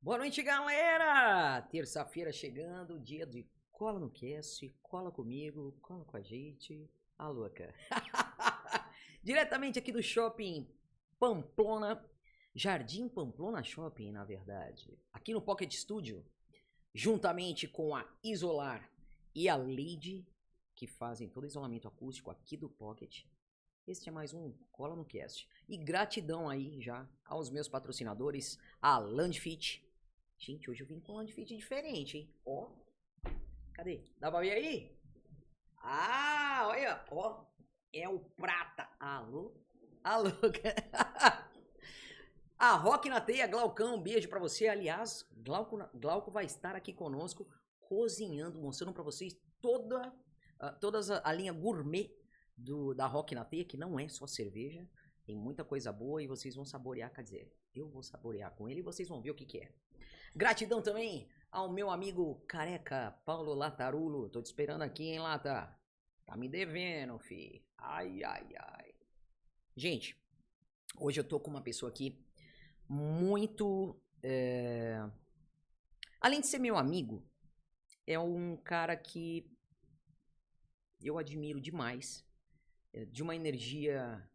Boa noite, galera! Terça-feira chegando, dia de cola no cast, cola comigo, cola com a gente. A louca. Diretamente aqui do shopping Pamplona, Jardim Pamplona Shopping, na verdade. Aqui no Pocket Studio, juntamente com a Isolar e a Lady, que fazem todo o isolamento acústico aqui do Pocket. Este é mais um Cola no Cast. E gratidão aí já aos meus patrocinadores, a Landfit. Gente, hoje eu vim com um Landfit diferente, hein? Ó, cadê? Dá pra ver aí? Ah, olha, ó. É o prata. Alô? Alô? A Rock na Teia, Glaucão, um beijo pra você. Aliás, Glauco vai estar aqui conosco, cozinhando, mostrando pra vocês toda a linha gourmet da Rock na Teia, que não é só cerveja. Tem muita coisa boa e vocês vão saborear, quer dizer, eu vou saborear com ele e vocês vão ver o que é. Gratidão também ao meu amigo careca Paulo Latarulo. Tô te esperando aqui, hein, Lata? Tá me devendo, fi. Ai, ai, ai. Gente, hoje eu tô com uma pessoa aqui muito... Além de ser meu amigo, é um cara que eu admiro demais. De uma energia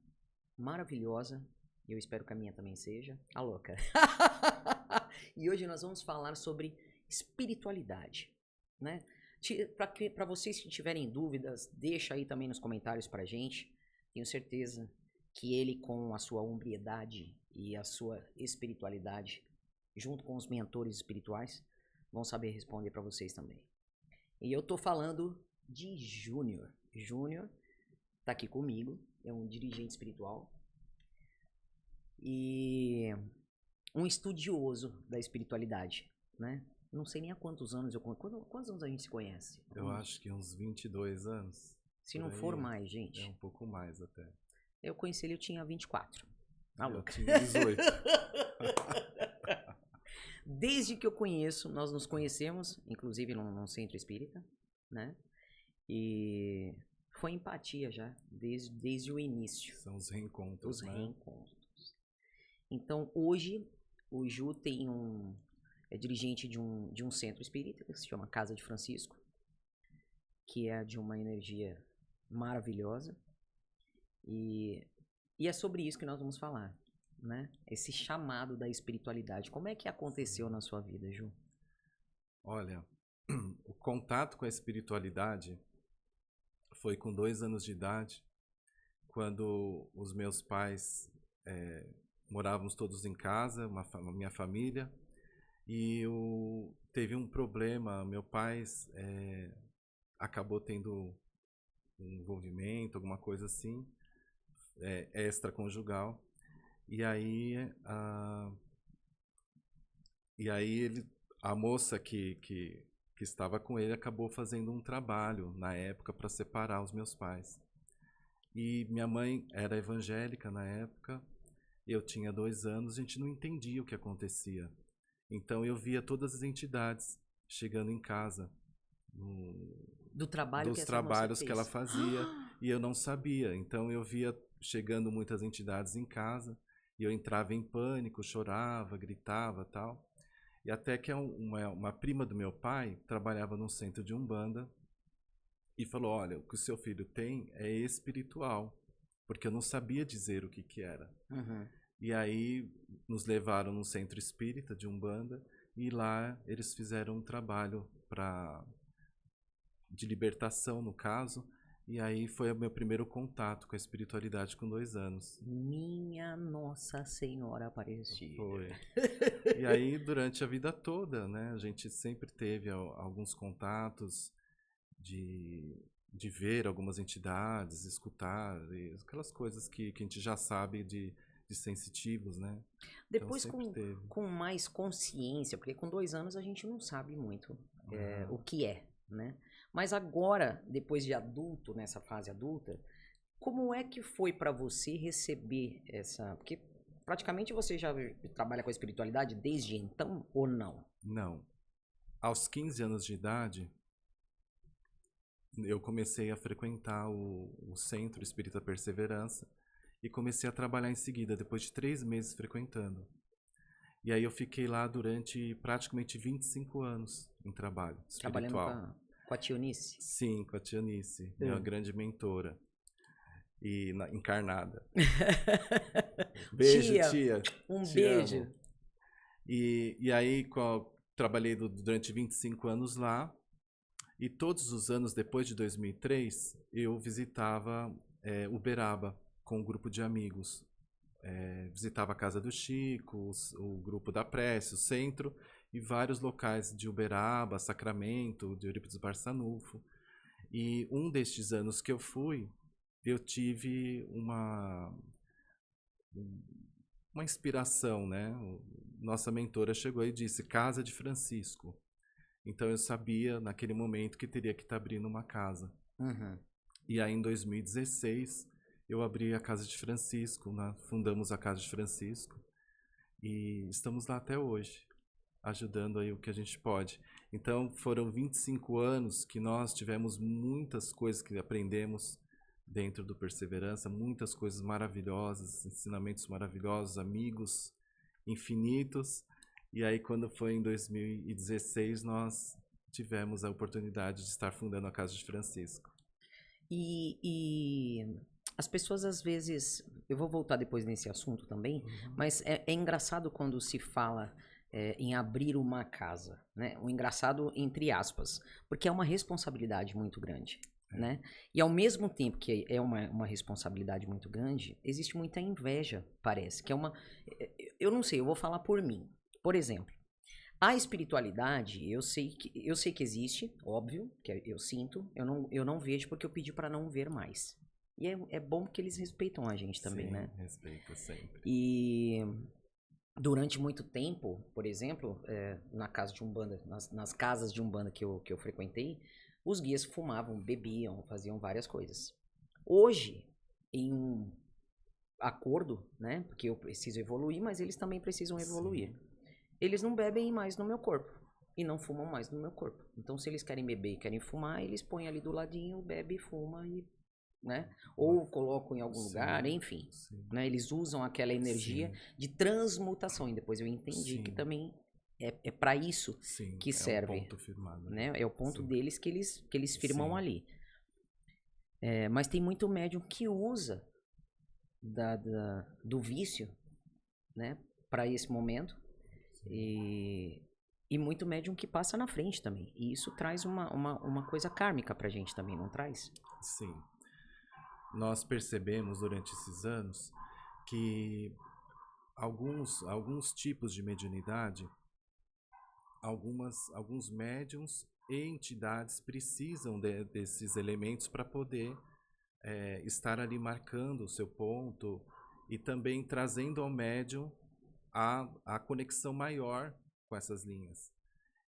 maravilhosa. Eu espero que a minha também seja. A louca. E hoje nós vamos falar sobre espiritualidade, né? Para vocês que tiverem dúvidas, deixa aí também nos comentários pra gente. Tenho certeza que ele, com a sua hombridade e a sua espiritualidade, junto com os mentores espirituais, vão saber responder pra vocês também. E eu tô falando de Júnior. Júnior tá aqui comigo, é um dirigente espiritual e um estudioso da espiritualidade, né? Não sei nem há quantos anos eu conheço. Quantos anos a gente se conhece? Eu acho que uns 22 anos. Se não for mais, gente. É um pouco mais até. Eu conheci ele, eu tinha 24. Ah, Eu louca. tinha 18. Desde que eu conheço, nós nos conhecemos, inclusive num centro espírita, né? E foi empatia já, desde o início. São os reencontros, Os né? reencontros. Então, hoje, o Ju é dirigente de um centro espírita que se chama Casa de Francisco, que é de uma energia maravilhosa. E é sobre isso que nós vamos falar, né? Esse chamado da espiritualidade. Como é que aconteceu na sua vida, Ju? Olha, o contato com a espiritualidade foi com 2 anos de idade, quando os meus pais morávamos todos em casa, minha família, e teve um problema. Meu pai acabou tendo um envolvimento, alguma coisa assim, extraconjugal, e aí a moça que estava com ele acabou fazendo um trabalho na época para separar os meus pais. E minha mãe era evangélica na época, eu tinha 2 anos, a gente não entendia o que acontecia. Então eu via todas as entidades chegando em casa, Do trabalho dos que essa trabalhos moça que ela fez. fazia, e eu não sabia. Então eu via chegando muitas entidades em casa, e eu entrava em pânico, chorava, gritava, tal. E até que uma prima do meu pai trabalhava num centro de Umbanda e falou: olha, o que o seu filho tem é espiritual, porque eu não sabia dizer o que era. Uhum. E aí nos levaram num centro espírita de Umbanda, e lá eles fizeram um trabalho de libertação, no caso. E aí foi o meu primeiro contato com a espiritualidade com 2 anos. Minha Nossa Senhora Aparecida. Foi. E aí, durante a vida toda, né, a gente sempre teve alguns contatos de ver algumas entidades, escutar, aquelas coisas que a gente já sabe de sensitivos, né? Depois Então, sempre teve. com mais consciência, porque com 2 anos a gente não sabe muito o que é, né? Mas agora, depois de adulto, nessa fase adulta, como é que foi pra você receber essa... Porque praticamente você já trabalha com a espiritualidade desde então, ou não? Não. Aos 15 anos de idade, eu comecei a frequentar o Centro Espírita Perseverança e comecei a trabalhar em seguida, depois de 3 meses frequentando. E aí eu fiquei lá durante praticamente 25 anos em trabalho Trabalhando espiritual. com a Tionice? Sim, com a Tia Nice, minha grande mentora. E encarnada. Beijo, Tia, tia. um Te beijo. amo. E aí trabalhei durante 25 anos lá. E todos os anos, depois de 2003, eu visitava Uberaba com um grupo de amigos. Visitava a casa do Chico, o grupo da Prece, o centro e vários locais de Uberaba, Sacramento, de Eurípides Barçanufo. E um destes anos que eu fui, eu tive uma inspiração, né? Nossa mentora chegou e disse Casa de Francisco. Então eu sabia naquele momento que teria que estar abrindo uma casa. Uhum. E aí em 2016 eu abri a Casa de Francisco, né? Fundamos a Casa de Francisco e estamos lá até hoje, ajudando aí o que a gente pode. Então foram 25 anos que nós tivemos muitas coisas que aprendemos dentro do Perseverança, muitas coisas maravilhosas, ensinamentos maravilhosos, amigos infinitos. E aí quando foi em 2016 nós tivemos a oportunidade de estar fundando a Casa de Francisco. E as pessoas às vezes, eu vou voltar depois nesse assunto também, mas é engraçado quando se fala em abrir uma casa, né? O engraçado entre aspas, porque é uma responsabilidade muito grande, né? E ao mesmo tempo que é uma responsabilidade muito grande, existe muita inveja, parece, que é uma... Eu não sei, eu vou falar por mim. Por exemplo, a espiritualidade, eu sei que existe, óbvio, que eu sinto, eu não vejo porque eu pedi para não ver mais. E é bom porque eles respeitam a gente também, Sim, né? respeita sempre. E durante muito tempo, por exemplo, na casa de Umbanda, nas casas de Umbanda que eu frequentei, os guias fumavam, bebiam, faziam várias coisas. Hoje, em um acordo, né? Porque eu preciso evoluir, mas eles também precisam evoluir. Sim. Eles não bebem mais no meu corpo. E não fumam mais no meu corpo. Então, se eles querem beber e querem fumar, eles põem ali do ladinho, bebe e fuma, e, né? Ou colocam em algum lugar, enfim. Sim. Né? Eles usam aquela energia Sim. de transmutação. E depois eu entendi que também é para isso que serve. É um ponto firmado. Né? É o ponto deles que eles firmam Sim. ali. Mas tem muito médium que usa do vício, né? Para esse momento. E muito médium que passa na frente também. E isso traz uma coisa kármica pra gente também, não traz? Sim. Nós percebemos durante esses anos que alguns tipos de mediunidade, alguns médiums e entidades precisam desses elementos para poder estar ali marcando o seu ponto e também trazendo ao médium a conexão maior com essas linhas.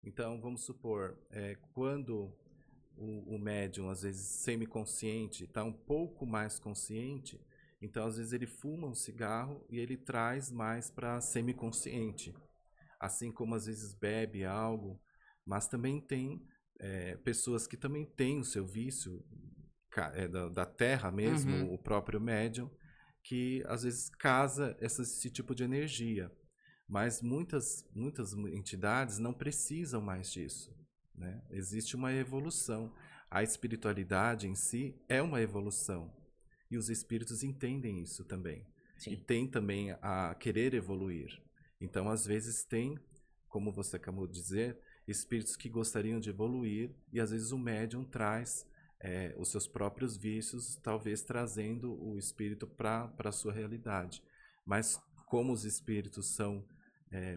Então, vamos supor, quando o médium, às vezes semiconsciente, está um pouco mais consciente, então, às vezes, ele fuma um cigarro e ele traz mais para semiconsciente. Assim como, às vezes, bebe algo, mas também tem pessoas que também têm o seu vício da terra mesmo, o próprio médium, que às vezes casa esse tipo de energia. Mas muitas entidades não precisam mais disso. Né? Existe uma evolução. A espiritualidade em si é uma evolução. E os espíritos entendem isso também. Sim. E tem também a querer evoluir. Então, às vezes, tem, como você acabou de dizer, espíritos que gostariam de evoluir e às vezes o médium traz os seus próprios vícios, talvez trazendo o espírito para a sua realidade. Mas como os espíritos são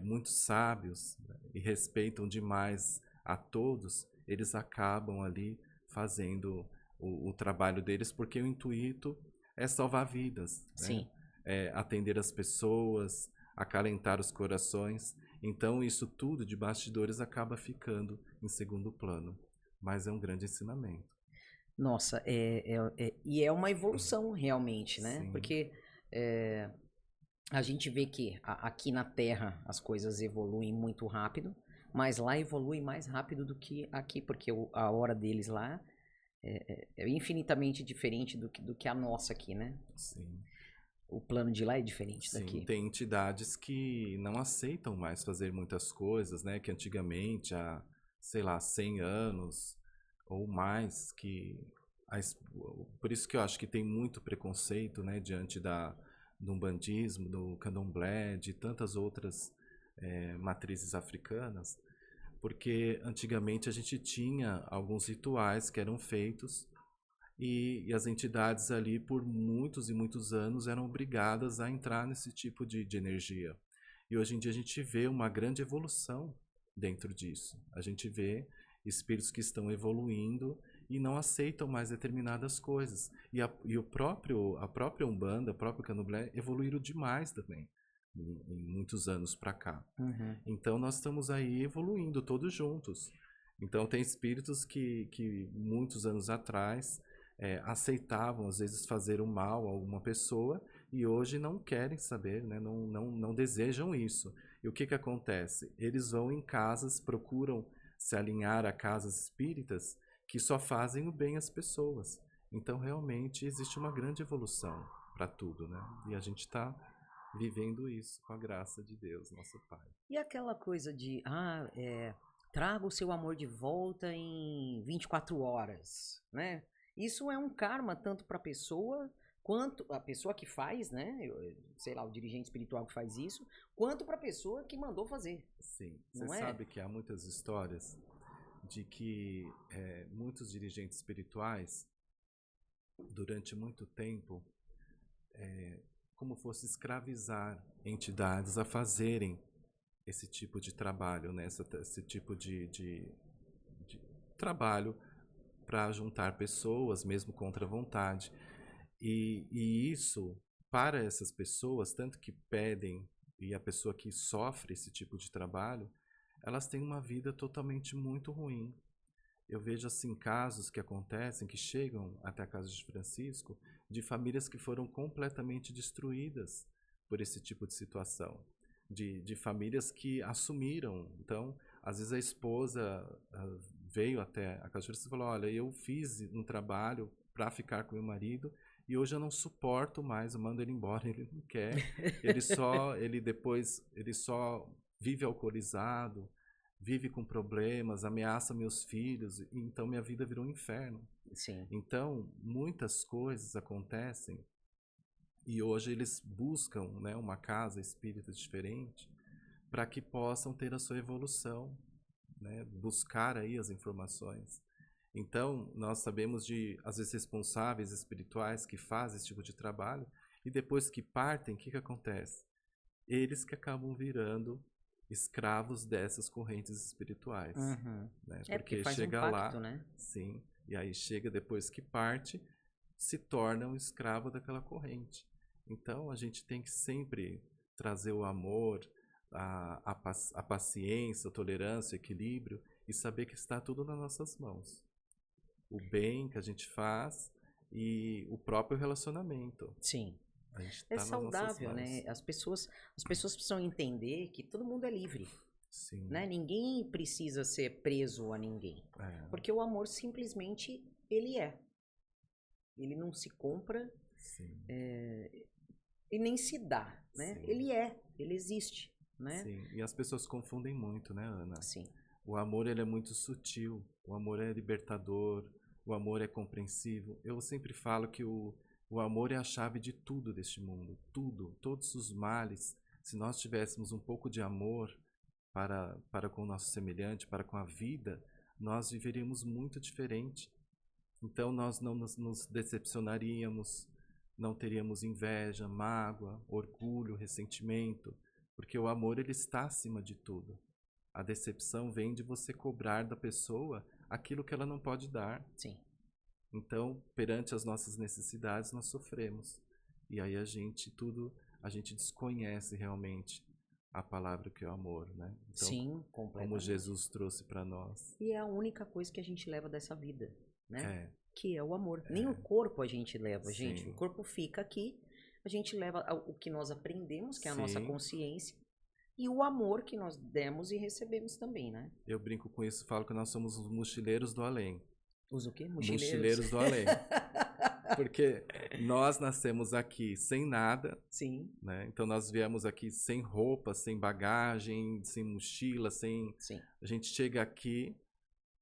muito sábios, né, e respeitam demais a todos, eles acabam ali fazendo o trabalho deles, porque o intuito é salvar vidas, Sim. né? Atender as pessoas, acalentar os corações. Então isso tudo de bastidores acaba ficando em segundo plano. Mas é um grande ensinamento. Nossa, e é uma evolução realmente, né? Sim. Porque a gente vê que aqui na Terra as coisas evoluem muito rápido, mas lá evolui mais rápido do que aqui, porque a hora deles lá é infinitamente diferente do que a nossa aqui, né? Sim. O plano de lá é diferente Sim, daqui. tem entidades que não aceitam mais fazer muitas coisas, né? Que antigamente, há, sei lá, 100 anos ou mais, por isso que eu acho que tem muito preconceito, né? Diante do umbandismo, do candomblé, de tantas outras matrizes africanas, porque antigamente a gente tinha alguns rituais que eram feitos e as entidades ali, por muitos e muitos anos, eram obrigadas a entrar nesse tipo de energia. E hoje em dia a gente vê uma grande evolução dentro disso. A gente vê espíritos que estão evoluindo e não aceitam mais determinadas coisas. A própria Umbanda, o próprio Candomblé evoluíram demais também, em muitos anos para cá. Uhum. Então nós estamos aí evoluindo todos juntos. Então tem espíritos que muitos anos atrás aceitavam às vezes fazer o mal a alguma pessoa e hoje não querem saber, né? Não desejam isso. E o que acontece? Eles vão em casas, procuram se alinhar a casas espíritas que só fazem o bem às pessoas. Então realmente existe uma grande evolução para tudo, né? E a gente está vivendo isso com a graça de Deus, nosso Pai. E aquela coisa de, traga o seu amor de volta em 24 horas, né? Isso é um karma tanto para a pessoa, quanto a pessoa que faz, né? Sei lá, o dirigente espiritual que faz isso, quanto para a pessoa que mandou fazer. Sim, não você é? sabe que há muitas histórias de que muitos dirigentes espirituais, durante muito tempo, como fosse escravizar entidades a fazerem esse tipo de trabalho, né? Esse tipo de trabalho para juntar pessoas, mesmo contra a vontade. E isso, para essas pessoas, tanto que pedem, e a pessoa que sofre esse tipo de trabalho, elas têm uma vida totalmente muito ruim. Eu vejo assim casos que acontecem, que chegam até a casa de Francisco, de famílias que foram completamente destruídas por esse tipo de situação. De famílias que assumiram. Então, às vezes a esposa veio até a casa de Francisco e falou: olha, eu fiz um trabalho para ficar com meu marido e hoje eu não suporto mais, eu mando ele embora, ele não quer. Ele só vive alcoolizado, vive com problemas, ameaça meus filhos, então minha vida virou um inferno. Sim. Então, muitas coisas acontecem e hoje eles buscam, né, uma casa espírita diferente para que possam ter a sua evolução, né, buscar aí as informações. Então, nós sabemos de, às vezes, responsáveis espirituais que fazem esse tipo de trabalho e depois que partem, o que acontece? Eles que acabam virando escravos dessas correntes espirituais. Uhum. Né? Porque faz chega um pacto, lá, né? sim, e aí chega depois que parte, se torna um escravo daquela corrente. Então a gente tem que sempre trazer o amor, a paciência, a tolerância, o equilíbrio e saber que está tudo nas nossas mãos. O bem que a gente faz e o próprio relacionamento. Sim. A gente É tá nas nossas saudável, mãos. né? As pessoas precisam entender que todo mundo é livre. Sim. Né? Ninguém precisa ser preso a ninguém. Porque o amor simplesmente ele é. Ele não se compra e nem se dá. Né? Sim. Ele é, ele existe. Né? Sim. E as pessoas confundem muito, né, Ana? Sim. O amor ele é muito sutil, o amor é libertador, o amor é compreensivo. Eu sempre falo que o amor é a chave de tudo deste mundo. Tudo, todos os males. Se nós tivéssemos um pouco de amor para com o nosso semelhante, para com a vida, nós viveríamos muito diferente. Então nós não nos decepcionaríamos, não teríamos inveja, mágoa, orgulho, ressentimento, porque o amor ele está acima de tudo. A decepção vem de você cobrar da pessoa aquilo que ela não pode dar. Sim. Então, perante as nossas necessidades, nós sofremos. E aí a gente desconhece realmente a palavra que é o amor, né? Então, sim, completamente. Como Jesus trouxe para nós. E é a única coisa que a gente leva dessa vida, né? É. Que é o amor. Nem o corpo a gente leva, gente. Sim. O corpo fica aqui, a gente leva o que nós aprendemos, que é a nossa consciência, e o amor que nós demos e recebemos também, né? Eu brinco com isso, falo que nós somos os mochileiros do além. Os o quê? Mochileiros do além. Porque nós nascemos aqui sem nada, Sim, né? Então nós viemos aqui sem roupa, sem bagagem, sem mochila, sem... sim. A gente chega aqui,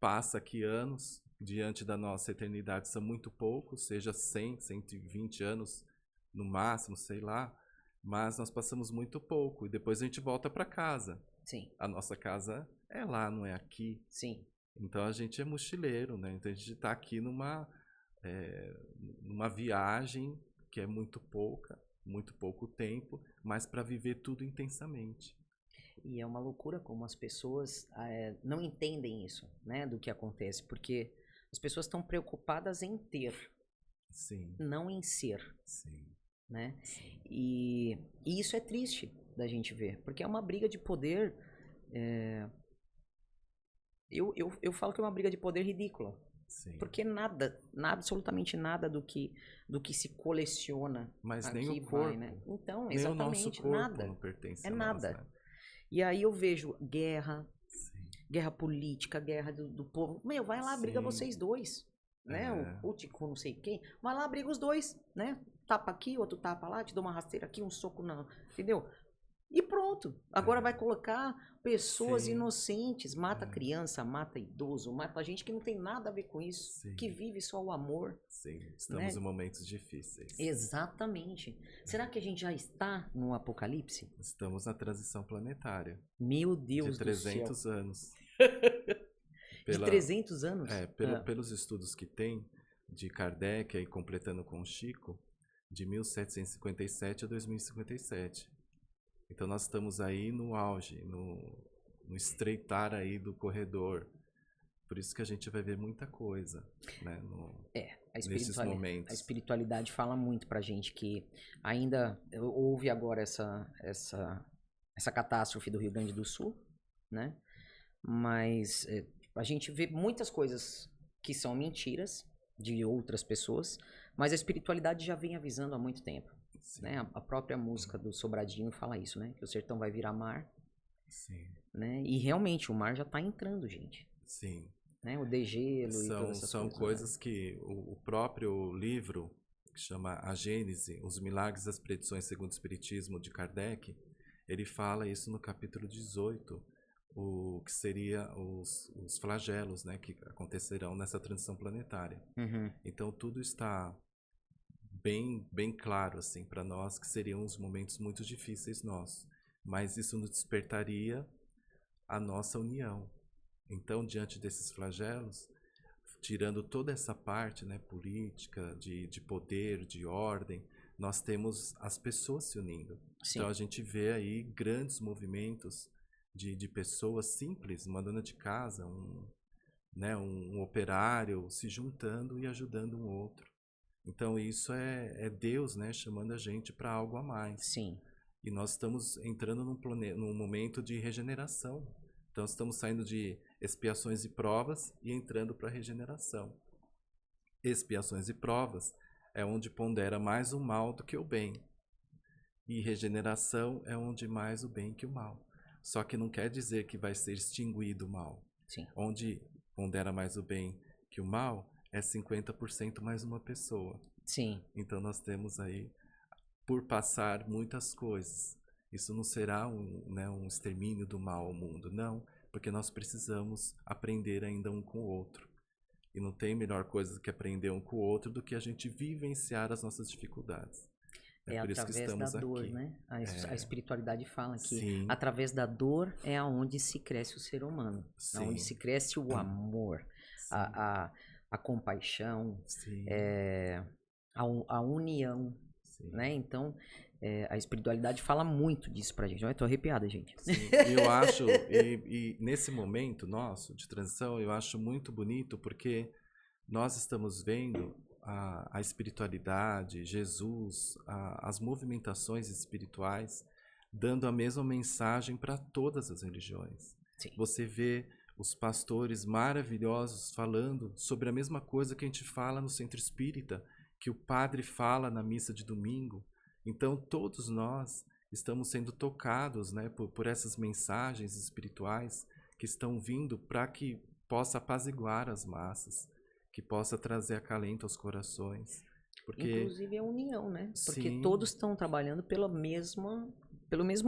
passa aqui anos, diante da nossa eternidade são muito poucos, seja 100, 120 anos no máximo, sei lá, mas nós passamos muito pouco e depois a gente volta para casa. Sim, A nossa casa é lá, não é aqui. sim. Então a gente é mochileiro, né? Então a gente está aqui numa viagem que é muito pouca, muito pouco tempo, mas para viver tudo intensamente. E é uma loucura como as pessoas não entendem isso, né, do que acontece, porque as pessoas estão preocupadas em ter, Sim, não em ser, sim, né? sim, E isso é triste da gente ver, porque é uma briga de poder. Eu falo que é uma briga de poder ridícula, sim. porque nada, absolutamente nada do que se coleciona Mas nem aqui o vai, corpo, né? Então, nem o nosso exatamente, corpo nada. não pertence É a nós, nada. né? E aí eu vejo guerra, Sim, guerra política, guerra do povo. Meu, vai lá, briga sim, vocês dois, né? O é, Putin com não sei quem. Vai lá, briga os dois, né? Tapa aqui, outro tapa lá, te dou uma rasteira aqui, um soco não, entendeu? E pronto. Agora vai colocar pessoas sim, inocentes, mata é, criança, mata idoso, mata gente que não tem nada a ver com isso, que sim, vive só o amor, sim. Estamos né? em momentos difíceis. Exatamente. Será que a gente já está no apocalipse? Estamos na transição planetária Meu de Deus do céu. 300 anos. De Pela, 300 anos? pelos estudos que tem de Kardec, aí completando com o Chico, de 1757 a 2057. Então nós estamos aí no auge, no estreitar aí do corredor. Por isso que a gente vai ver muita coisa, né, nesses A momentos. espiritualidade fala muito pra gente que ainda houve agora essa catástrofe do Rio Grande do Sul, né? Mas a gente vê muitas coisas que são mentiras de outras pessoas, mas a espiritualidade já vem avisando há muito tempo, Sim, né? A própria música do Sobradinho fala isso, né? Que o sertão vai virar mar, sim, né? E realmente o mar já tá entrando, gente, sim. né? O degelo e todas essas São coisas, né? coisas que o próprio livro, que chama A Gênese, Os Milagres das Predições segundo o Espiritismo, de Kardec, ele fala isso no capítulo 18, o que seria os flagelos, né, que acontecerão nessa transição planetária. Uhum. Então tudo está bem claro assim para nós que seriam uns momentos muito difíceis nossos, mas isso nos despertaria a nossa união. Então, diante desses flagelos, tirando toda essa parte, né, política, de poder, de ordem, nós temos as pessoas se unindo. Sim. Então a gente vê aí grandes movimentos de pessoas simples, uma dona de casa, um operário se juntando e ajudando um outro. Então isso é Deus, né, chamando a gente para algo a mais. Sim. E nós estamos entrando num momento de regeneração. Então estamos saindo de expiações e provas e entrando para a regeneração. Expiações e provas é onde pondera mais o mal do que o bem. E regeneração é onde mais o bem que o mal. Só que não quer dizer que vai ser extinguido o mal. Sim. Onde pondera mais o bem que o mal é 50% mais uma pessoa. Sim. Então nós temos aí, por passar muitas coisas. Isso não será um extermínio do mal ao mundo, não, porque nós precisamos aprender ainda um com o outro. E não tem melhor coisa do que aprender um com o outro do que a gente vivenciar as nossas dificuldades. É por isso que através da estamos dor, aqui. né? A espiritualidade fala que Sim, através da dor é aonde se cresce o ser humano, sim, aonde se cresce o amor, sim, a compaixão, sim, a união, sim. né? Então, a espiritualidade fala muito disso pra gente. Eu tô arrepiada, gente. Sim, eu acho, e nesse momento nosso de transição, eu acho muito bonito porque nós estamos vendo a espiritualidade, Jesus, as movimentações espirituais dando a mesma mensagem para todas as religiões. Sim. Você vê os pastores maravilhosos falando sobre a mesma coisa que a gente fala no centro espírita, que o padre fala na missa de domingo. Então todos nós estamos sendo tocados, né, por essas mensagens espirituais que estão vindo para que possa apaziguar as massas, que possa trazer acalento aos corações. Porque, Inclusive a união, né? Porque sim, todos estão trabalhando pelo mesmo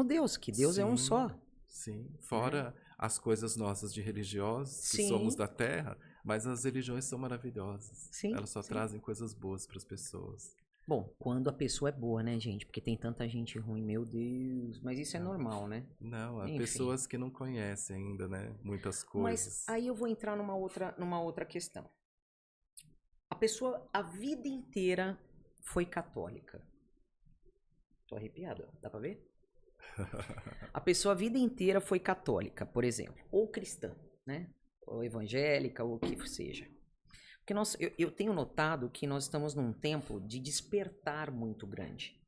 Deus, que Deus é um sim, só, sim. né? Fora as coisas nossas de religiosos, que somos Sim, da terra, mas as religiões são maravilhosas. sim, Elas só sim. trazem coisas boas para as pessoas. Bom, quando a pessoa é boa, né, gente? Porque tem tanta gente ruim, meu Deus. Mas isso é Não, normal, né? não, há Enfim. pessoas que não conhecem ainda, né, muitas Mas coisas. aí eu vou entrar numa outra questão. A pessoa a vida inteira foi católica. Tô arrepiado, ó. Dá pra ver? A pessoa a vida inteira foi católica, por exemplo, ou cristã, né? Ou evangélica, ou o que seja. Porque eu tenho notado que nós estamos num tempo de despertar muito grande,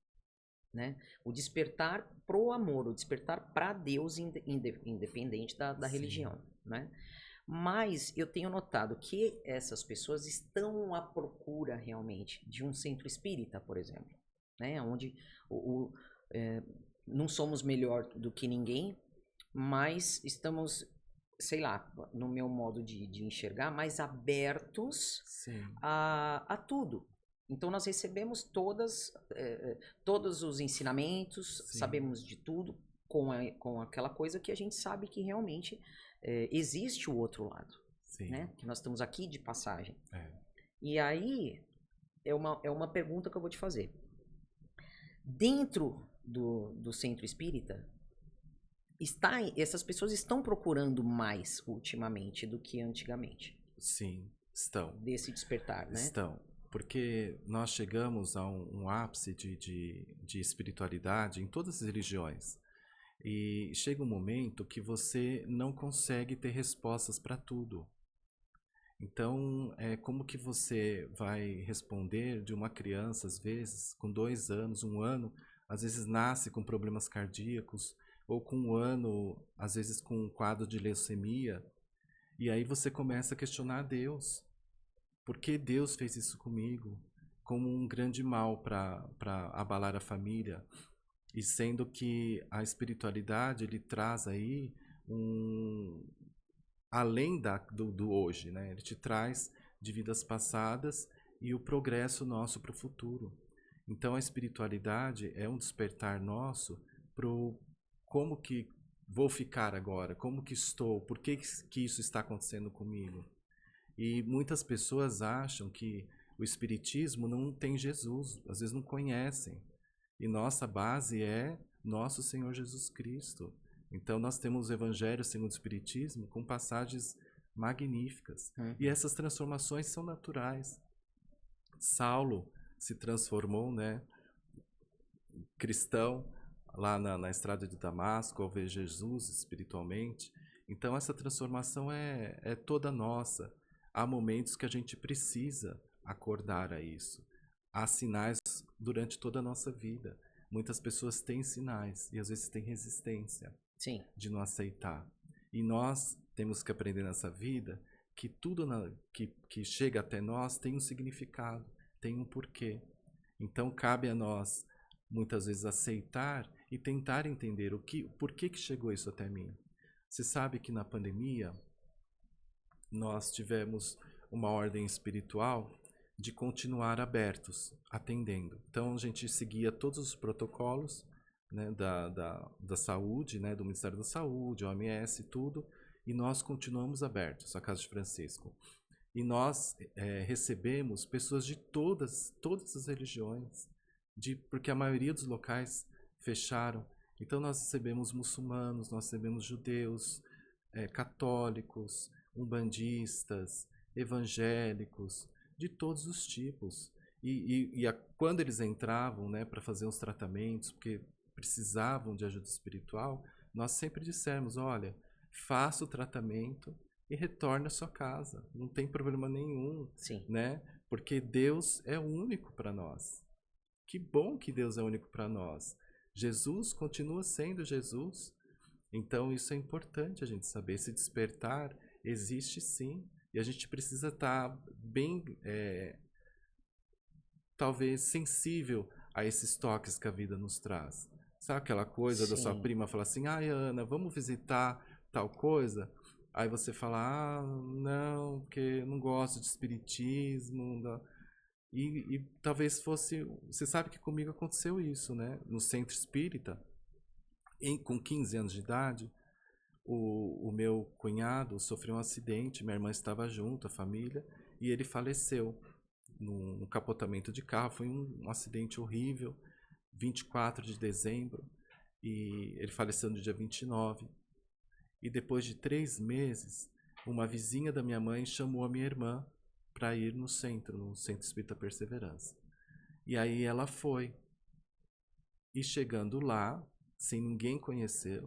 né? O despertar pro amor, o despertar para Deus, independente da Sim, religião, né? Mas eu tenho notado que essas pessoas estão à procura realmente de um centro espírita, por exemplo, né? Onde o, é, não somos melhor do que ninguém, mas estamos, sei lá, no meu modo de enxergar, mais abertos sim, a tudo. Então nós recebemos todos os ensinamentos, sim, sabemos de tudo, com aquela coisa que a gente sabe que realmente existe o outro lado, sim. né? Que nós estamos aqui de passagem. É. E aí é uma pergunta que eu vou te fazer. Dentro do centro espírita, essas pessoas estão procurando mais ultimamente do que antigamente, Sim, estão. desse despertar, né? Estão. Porque nós chegamos a um ápice de espiritualidade em todas as religiões. E chega um momento que você não consegue ter respostas para tudo. Então, como que você vai responder de uma criança, às vezes, com 2 anos, 1 ano, às vezes nasce com problemas cardíacos, ou com 1 ano, às vezes com um quadro de leucemia, e aí você começa a questionar Deus. Por que Deus fez isso comigo? Como um grande mal para abalar a família. E sendo que a espiritualidade ele traz aí um além do hoje, né? Ele te traz de vidas passadas e o progresso nosso para o futuro. Então a espiritualidade é um despertar nosso pro como que vou ficar agora, como que estou, por que isso está acontecendo comigo. E muitas pessoas acham que o espiritismo não tem Jesus, às vezes não conhecem. E nossa base é nosso Senhor Jesus Cristo. Então nós temos o Evangelho segundo o Espiritismo com passagens magníficas. E Uhum. essas transformações são naturais. Saulo se transformou, né, cristão, lá na estrada de Damasco, ao ver Jesus espiritualmente. Então essa transformação é toda nossa. Há momentos que a gente precisa acordar a isso. Há sinais durante toda a nossa vida. Muitas pessoas têm sinais e às vezes têm resistência Sim, de não aceitar. E nós temos que aprender nessa vida que tudo que chega até nós tem um significado, tem um porquê. Então cabe a nós muitas vezes aceitar e tentar entender por que chegou isso até mim. Você sabe que na pandemia nós tivemos uma ordem espiritual de continuar abertos, atendendo. Então a gente seguia todos os protocolos, né, da saúde, né, do Ministério da Saúde, OMS e tudo, e nós continuamos abertos, a Casa de Francisco. E nós recebemos pessoas de todas as religiões, porque a maioria dos locais fecharam. Então nós recebemos muçulmanos, nós recebemos judeus, católicos, umbandistas, evangélicos, de todos os tipos. Quando eles entravam, né, para fazer os tratamentos, porque precisavam de ajuda espiritual, nós sempre dissemos, olha, faça o tratamento e retorne à sua casa. Não tem problema nenhum, sim. né? Porque Deus é único para nós. Que bom que Deus é único para nós. Jesus continua sendo Jesus. Então isso é importante a gente saber. Esse despertar existe sim. E a gente precisa estar bem, talvez, sensível a esses toques que a vida nos traz. Sabe aquela coisa da sua Sim. prima falar assim, ai Ana, vamos visitar tal coisa? Aí você fala, ah, não, porque eu não gosto de espiritismo. Não. E talvez fosse... Você sabe que comigo aconteceu isso, né? No centro espírita, com 15 anos de idade, o meu cunhado sofreu um acidente, minha irmã estava junto, a família, e ele faleceu num capotamento de carro. Foi um acidente horrível, 24 de dezembro, e ele faleceu no dia 29. E depois de 3 meses, uma vizinha da minha mãe chamou a minha irmã para ir no Centro Espírita Perseverança. E aí ela foi. E chegando lá, sem ninguém conhecer,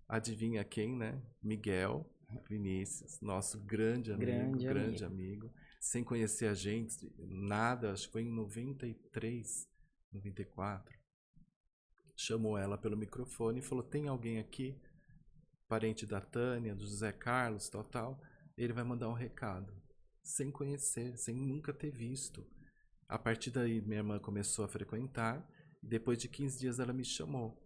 adivinha quem, né? Miguel Vinícius, nosso grande amigo. Sem conhecer a gente, nada, acho que foi em 93, 94. Chamou ela pelo microfone e falou: tem alguém aqui, parente da Tânia, do José Carlos, tal. Ele vai mandar um recado. Sem conhecer, sem nunca ter visto. A partir daí, minha irmã começou a frequentar. E depois de 15 dias, ela me chamou.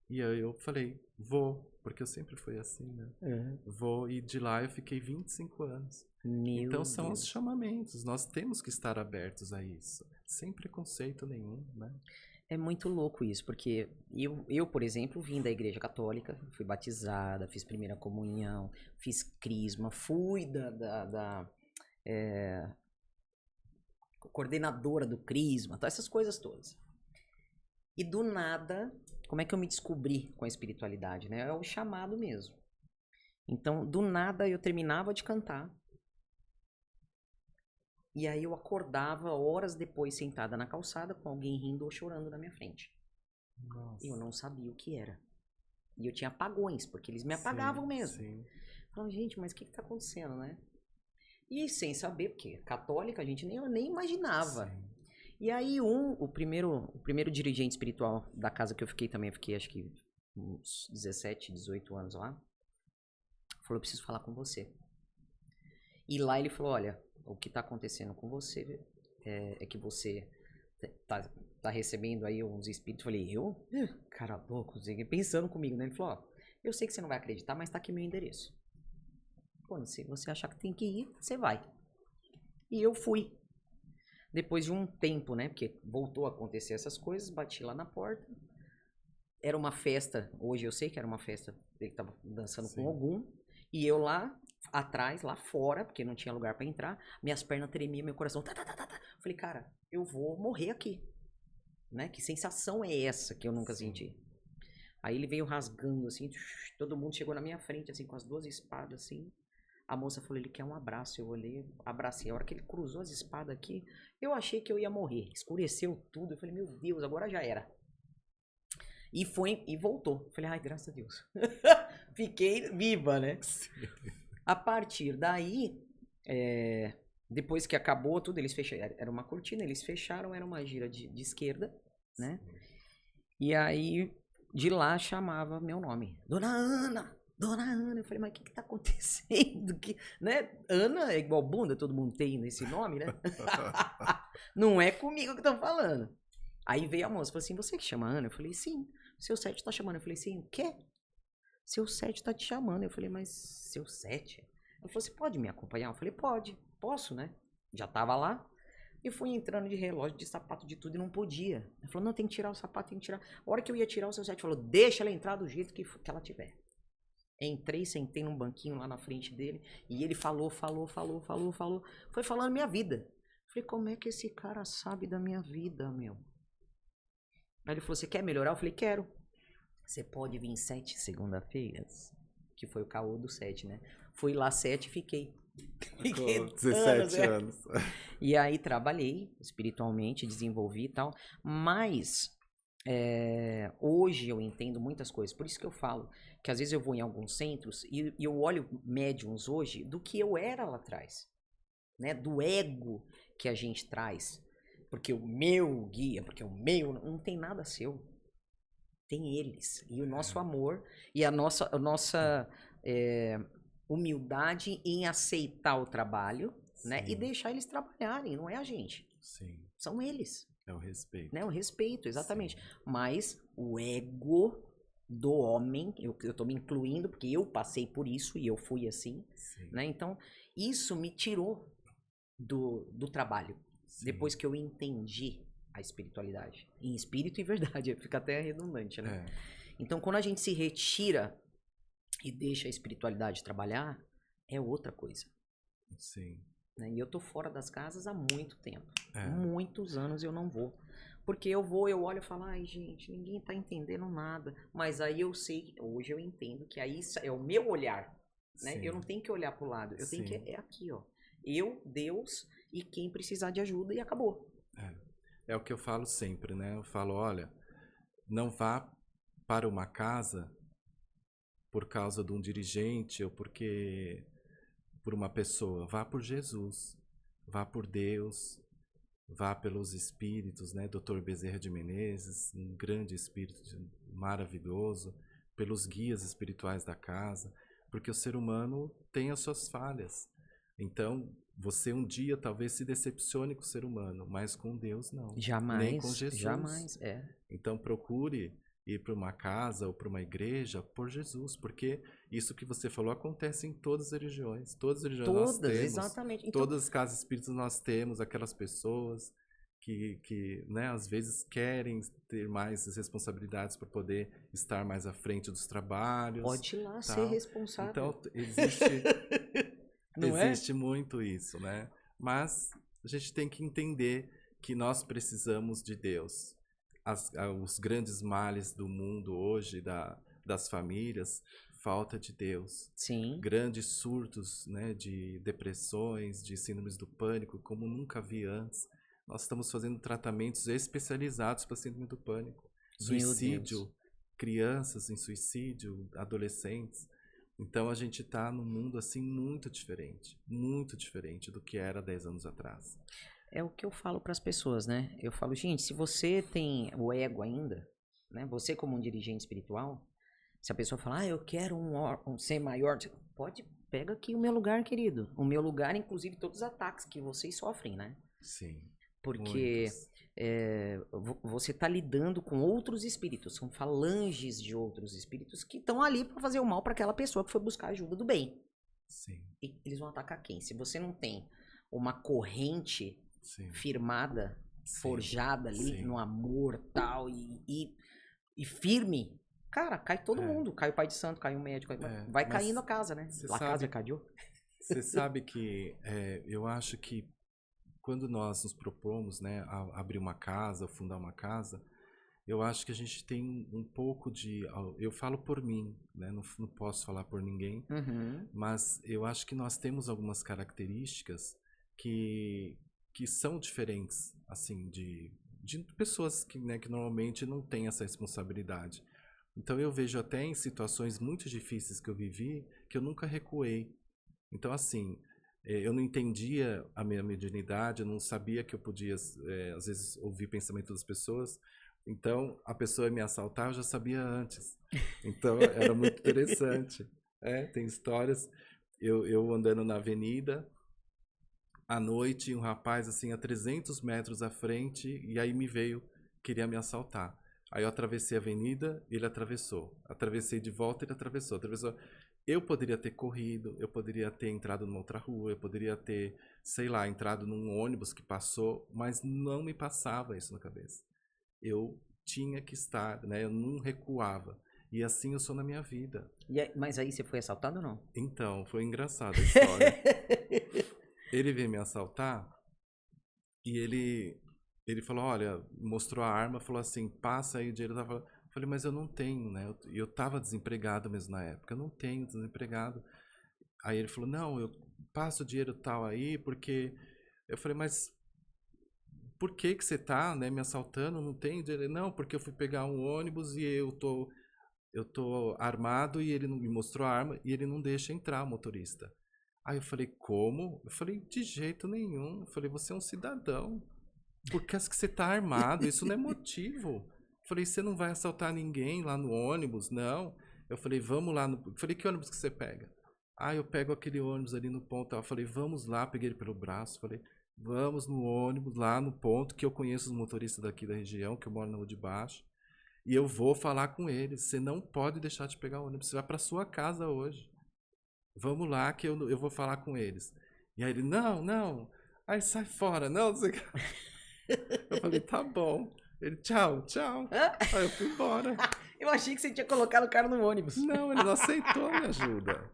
E aí eu falei: vou, porque eu sempre fui assim, né? Vou, e de lá eu fiquei 25 anos. Então são os chamamentos. Nós temos que estar abertos a isso. Sem preconceito nenhum, né? É muito louco isso, porque eu, por exemplo, vim da igreja católica, fui batizada, fiz primeira comunhão, fiz crisma, fui coordenadora do crisma, tá, essas coisas todas. E do nada, como é que eu me descobri com a espiritualidade, né? É o chamado mesmo. Então, do nada, eu terminava de cantar, e aí eu acordava horas depois sentada na calçada com alguém rindo ou chorando na minha frente. Nossa. Eu não sabia o que era. E eu tinha apagões, porque eles me apagavam mesmo. Sim. Falava, gente, mas o que tá acontecendo, né? E sem saber, porque católica a gente nem imaginava. Sim. E aí o primeiro dirigente espiritual da casa que eu fiquei também, fiquei acho que uns 17, 18 anos lá, falou: eu preciso falar com você. E lá ele falou: olha, o que tá acontecendo com você é que você tá recebendo aí uns espíritos. Eu falei: eu? Cara louco, pensando comigo, né? Ele falou: ó, eu sei que você não vai acreditar, mas tá aqui meu endereço. Quando você achar que tem que ir, você vai. E eu fui. Depois de um tempo, né? Porque voltou a acontecer essas coisas, bati lá na porta. Era uma festa, hoje eu sei que era uma festa, ele tava dançando com algum. E eu lá atrás, lá fora, porque não tinha lugar pra entrar, minhas pernas tremiam, meu coração... Falei, cara, eu vou morrer aqui. Né? Que sensação é essa que eu nunca senti? Aí ele veio rasgando, assim, todo mundo chegou na minha frente, assim, com as 2 espadas, assim. A moça falou: ele quer um abraço. Eu olhei, abracei. A hora que ele cruzou as espadas aqui, eu achei que eu ia morrer. Escureceu tudo. Eu falei: meu Deus, agora já era. E foi, e voltou. Eu falei: ai, graças a Deus. Fiquei viva, né? A partir daí, depois que acabou tudo, eles fecharam. Era uma cortina, eles fecharam, era uma gira de esquerda, né? E aí, de lá, chamava meu nome: Dona Ana! Dona Ana. Eu falei: mas o que tá acontecendo? Né? Ana é igual bunda, todo mundo tem nesse nome, né? Não é comigo que estão falando. Aí veio a moça, falou assim: você que chama Ana? Eu falei: sim. Seu Sete tá chamando. Eu falei: sim, o quê? Seu Sete tá te chamando. Eu falei: mas seu Sete? Ela falou: você pode me acompanhar? Eu falei: pode, posso, né? Já tava lá. E fui entrando de relógio, de sapato, de tudo, e não podia. Ela falou: não, tem que tirar o sapato, tem que tirar. A hora que eu ia tirar, o seu Sete falou: deixa ela entrar do jeito que ela tiver. Entrei, sentei num banquinho lá na frente dele, e ele falou. Foi falando minha vida. Falei: como é que esse cara sabe da minha vida, meu? Aí ele falou: você quer melhorar? Eu falei: quero. Você pode vir 7 segunda-feiras? Que foi o caô do 7, né? Fui lá 7 e fiquei. Fiquei 17 anos. E aí trabalhei espiritualmente, desenvolvi e tal. Mas hoje eu entendo muitas coisas. Por isso que eu falo que às vezes eu vou em alguns centros e eu olho médiums hoje do que eu era lá atrás. Né? Do ego que a gente traz. Porque o meu guia, porque o meu... Não tem nada seu. Tem eles. E o nosso amor e a nossa humildade em aceitar o trabalho, né? E deixar eles trabalharem, não é a gente. Sim. São eles. É o respeito. Né? O respeito, exatamente. Sim. Mas o ego do homem, eu tô me incluindo, porque eu passei por isso e eu fui assim. Né? Então, isso me tirou do trabalho. Sim. Depois que eu entendi a espiritualidade. Em espírito e verdade, fica até redundante, né? Então, quando a gente se retira e deixa a espiritualidade trabalhar, é outra coisa. Sim. Né? E eu tô fora das casas há muito tempo. É. Muitos anos eu não vou. Porque eu olho e falo, ai gente, ninguém tá entendendo nada. Mas aí eu sei, hoje eu entendo que aí é o meu olhar. Né? Sim. Eu não tenho que olhar pro lado, eu tenho que, Sim. é aqui, ó. Eu, Deus e quem precisar de ajuda e acabou. É o que eu falo sempre, né? Eu falo, olha, não vá para uma casa por causa de um dirigente ou porque por uma pessoa. Vá por Jesus, vá por Deus, vá pelos espíritos, né? Dr. Bezerra de Menezes, um grande espírito maravilhoso, pelos guias espirituais da casa, porque o ser humano tem as suas falhas. Então, você um dia talvez se decepcione com o ser humano, mas com Deus não. Jamais, nem com Jesus. jamais, Então, procure ir para uma casa ou para uma igreja por Jesus, porque isso que você falou acontece em todas as religiões. Todas as religiões nós temos. Exatamente. Então, todas as casas espíritas nós temos aquelas pessoas que né, às vezes querem ter mais responsabilidades para poder estar mais à frente dos trabalhos. Pode ir lá tal. ser responsável. Então, existe... Não existe muito isso, né? Mas a gente tem que entender que nós precisamos de Deus. Os grandes males do mundo hoje, das famílias, falta de Deus. Sim. Grandes surtos, né, de depressões, de síndromes do pânico, como nunca vi antes. Nós estamos fazendo tratamentos especializados para síndrome do pânico. Suicídio, crianças em suicídio, adolescentes. Então a gente está num mundo assim muito diferente do que era 10 anos atrás. É o que eu falo para as pessoas, né? Eu falo, gente, se você tem o ego ainda, né? Você como um dirigente espiritual, se a pessoa falar, eu quero um ser maior, pega aqui o meu lugar, querido. O meu lugar, inclusive todos os ataques que vocês sofrem, né? Sim. Porque você está lidando com outros espíritos, são falanges de outros espíritos que estão ali para fazer o mal para aquela pessoa que foi buscar ajuda do bem. Sim. E eles vão atacar quem? Se você não tem uma corrente firmada, forjada ali no amor tal e firme, cara, cai todo mundo. Cai o pai de santo, cai o médico, vai caindo a casa, né? A casa caiu. Você sabe que eu acho que quando nós nos propomos, né, a abrir uma casa, fundar uma casa, eu acho que a gente tem um pouco de... Eu falo por mim, né, não posso falar por ninguém, mas eu acho que nós temos algumas características que são diferentes, assim, de pessoas que normalmente não têm essa responsabilidade. Então eu vejo até em situações muito difíceis que eu vivi, que eu nunca recuei. Então, assim... eu não entendia a minha mediunidade, eu não sabia que eu podia, às vezes, ouvir o pensamento das pessoas. Então, a pessoa ia me assaltar, eu já sabia antes. Então, era muito interessante. Tem histórias. Eu andando na avenida, à noite, um rapaz, assim, a 300 metros à frente, e aí me veio, queria me assaltar. Aí eu atravessei a avenida, ele atravessou. Atravessei de volta, ele atravessou. Eu poderia ter corrido, eu poderia ter entrado numa outra rua, eu poderia ter, sei lá, entrado num ônibus que passou, mas não me passava isso na cabeça. Eu tinha que estar, né? Eu não recuava. E assim eu sou na minha vida. Mas aí você foi assaltado ou não? Então, foi engraçada a história. Ele veio me assaltar e ele falou, olha, mostrou a arma, falou assim, passa aí o dinheiro. Eu falei, mas eu não tenho, né? Eu tava desempregado mesmo na época. Eu não tenho desempregado. Aí ele falou, não, eu passo o dinheiro tal aí, porque... Eu falei, mas por que você tá, né, me assaltando? Não tem dinheiro? Não, porque eu fui pegar um ônibus e eu tô armado e ele não me mostrou a arma e ele não deixa entrar o motorista. Aí eu falei, como? Eu falei, de jeito nenhum. Eu falei, você é um cidadão. Por que você tá armado? Isso não é motivo. Falei, você não vai assaltar ninguém lá no ônibus? Não. Eu falei, vamos lá. Eu falei, que ônibus que você pega? Ah, eu pego aquele ônibus ali no ponto. Eu falei, vamos lá. Peguei ele pelo braço. Falei, vamos no ônibus, lá no ponto, que eu conheço os motoristas daqui da região, que eu moro na rua de baixo. E eu vou falar com eles. Você não pode deixar de pegar o ônibus. Você vai para sua casa hoje. Vamos lá que eu vou falar com eles. E aí ele, não. Aí sai fora, não sei o que. Eu falei, tá bom. Ele, tchau, tchau. Aí eu fui embora. Eu achei que você tinha colocado o cara no ônibus. Não, ele não aceitou minha ajuda.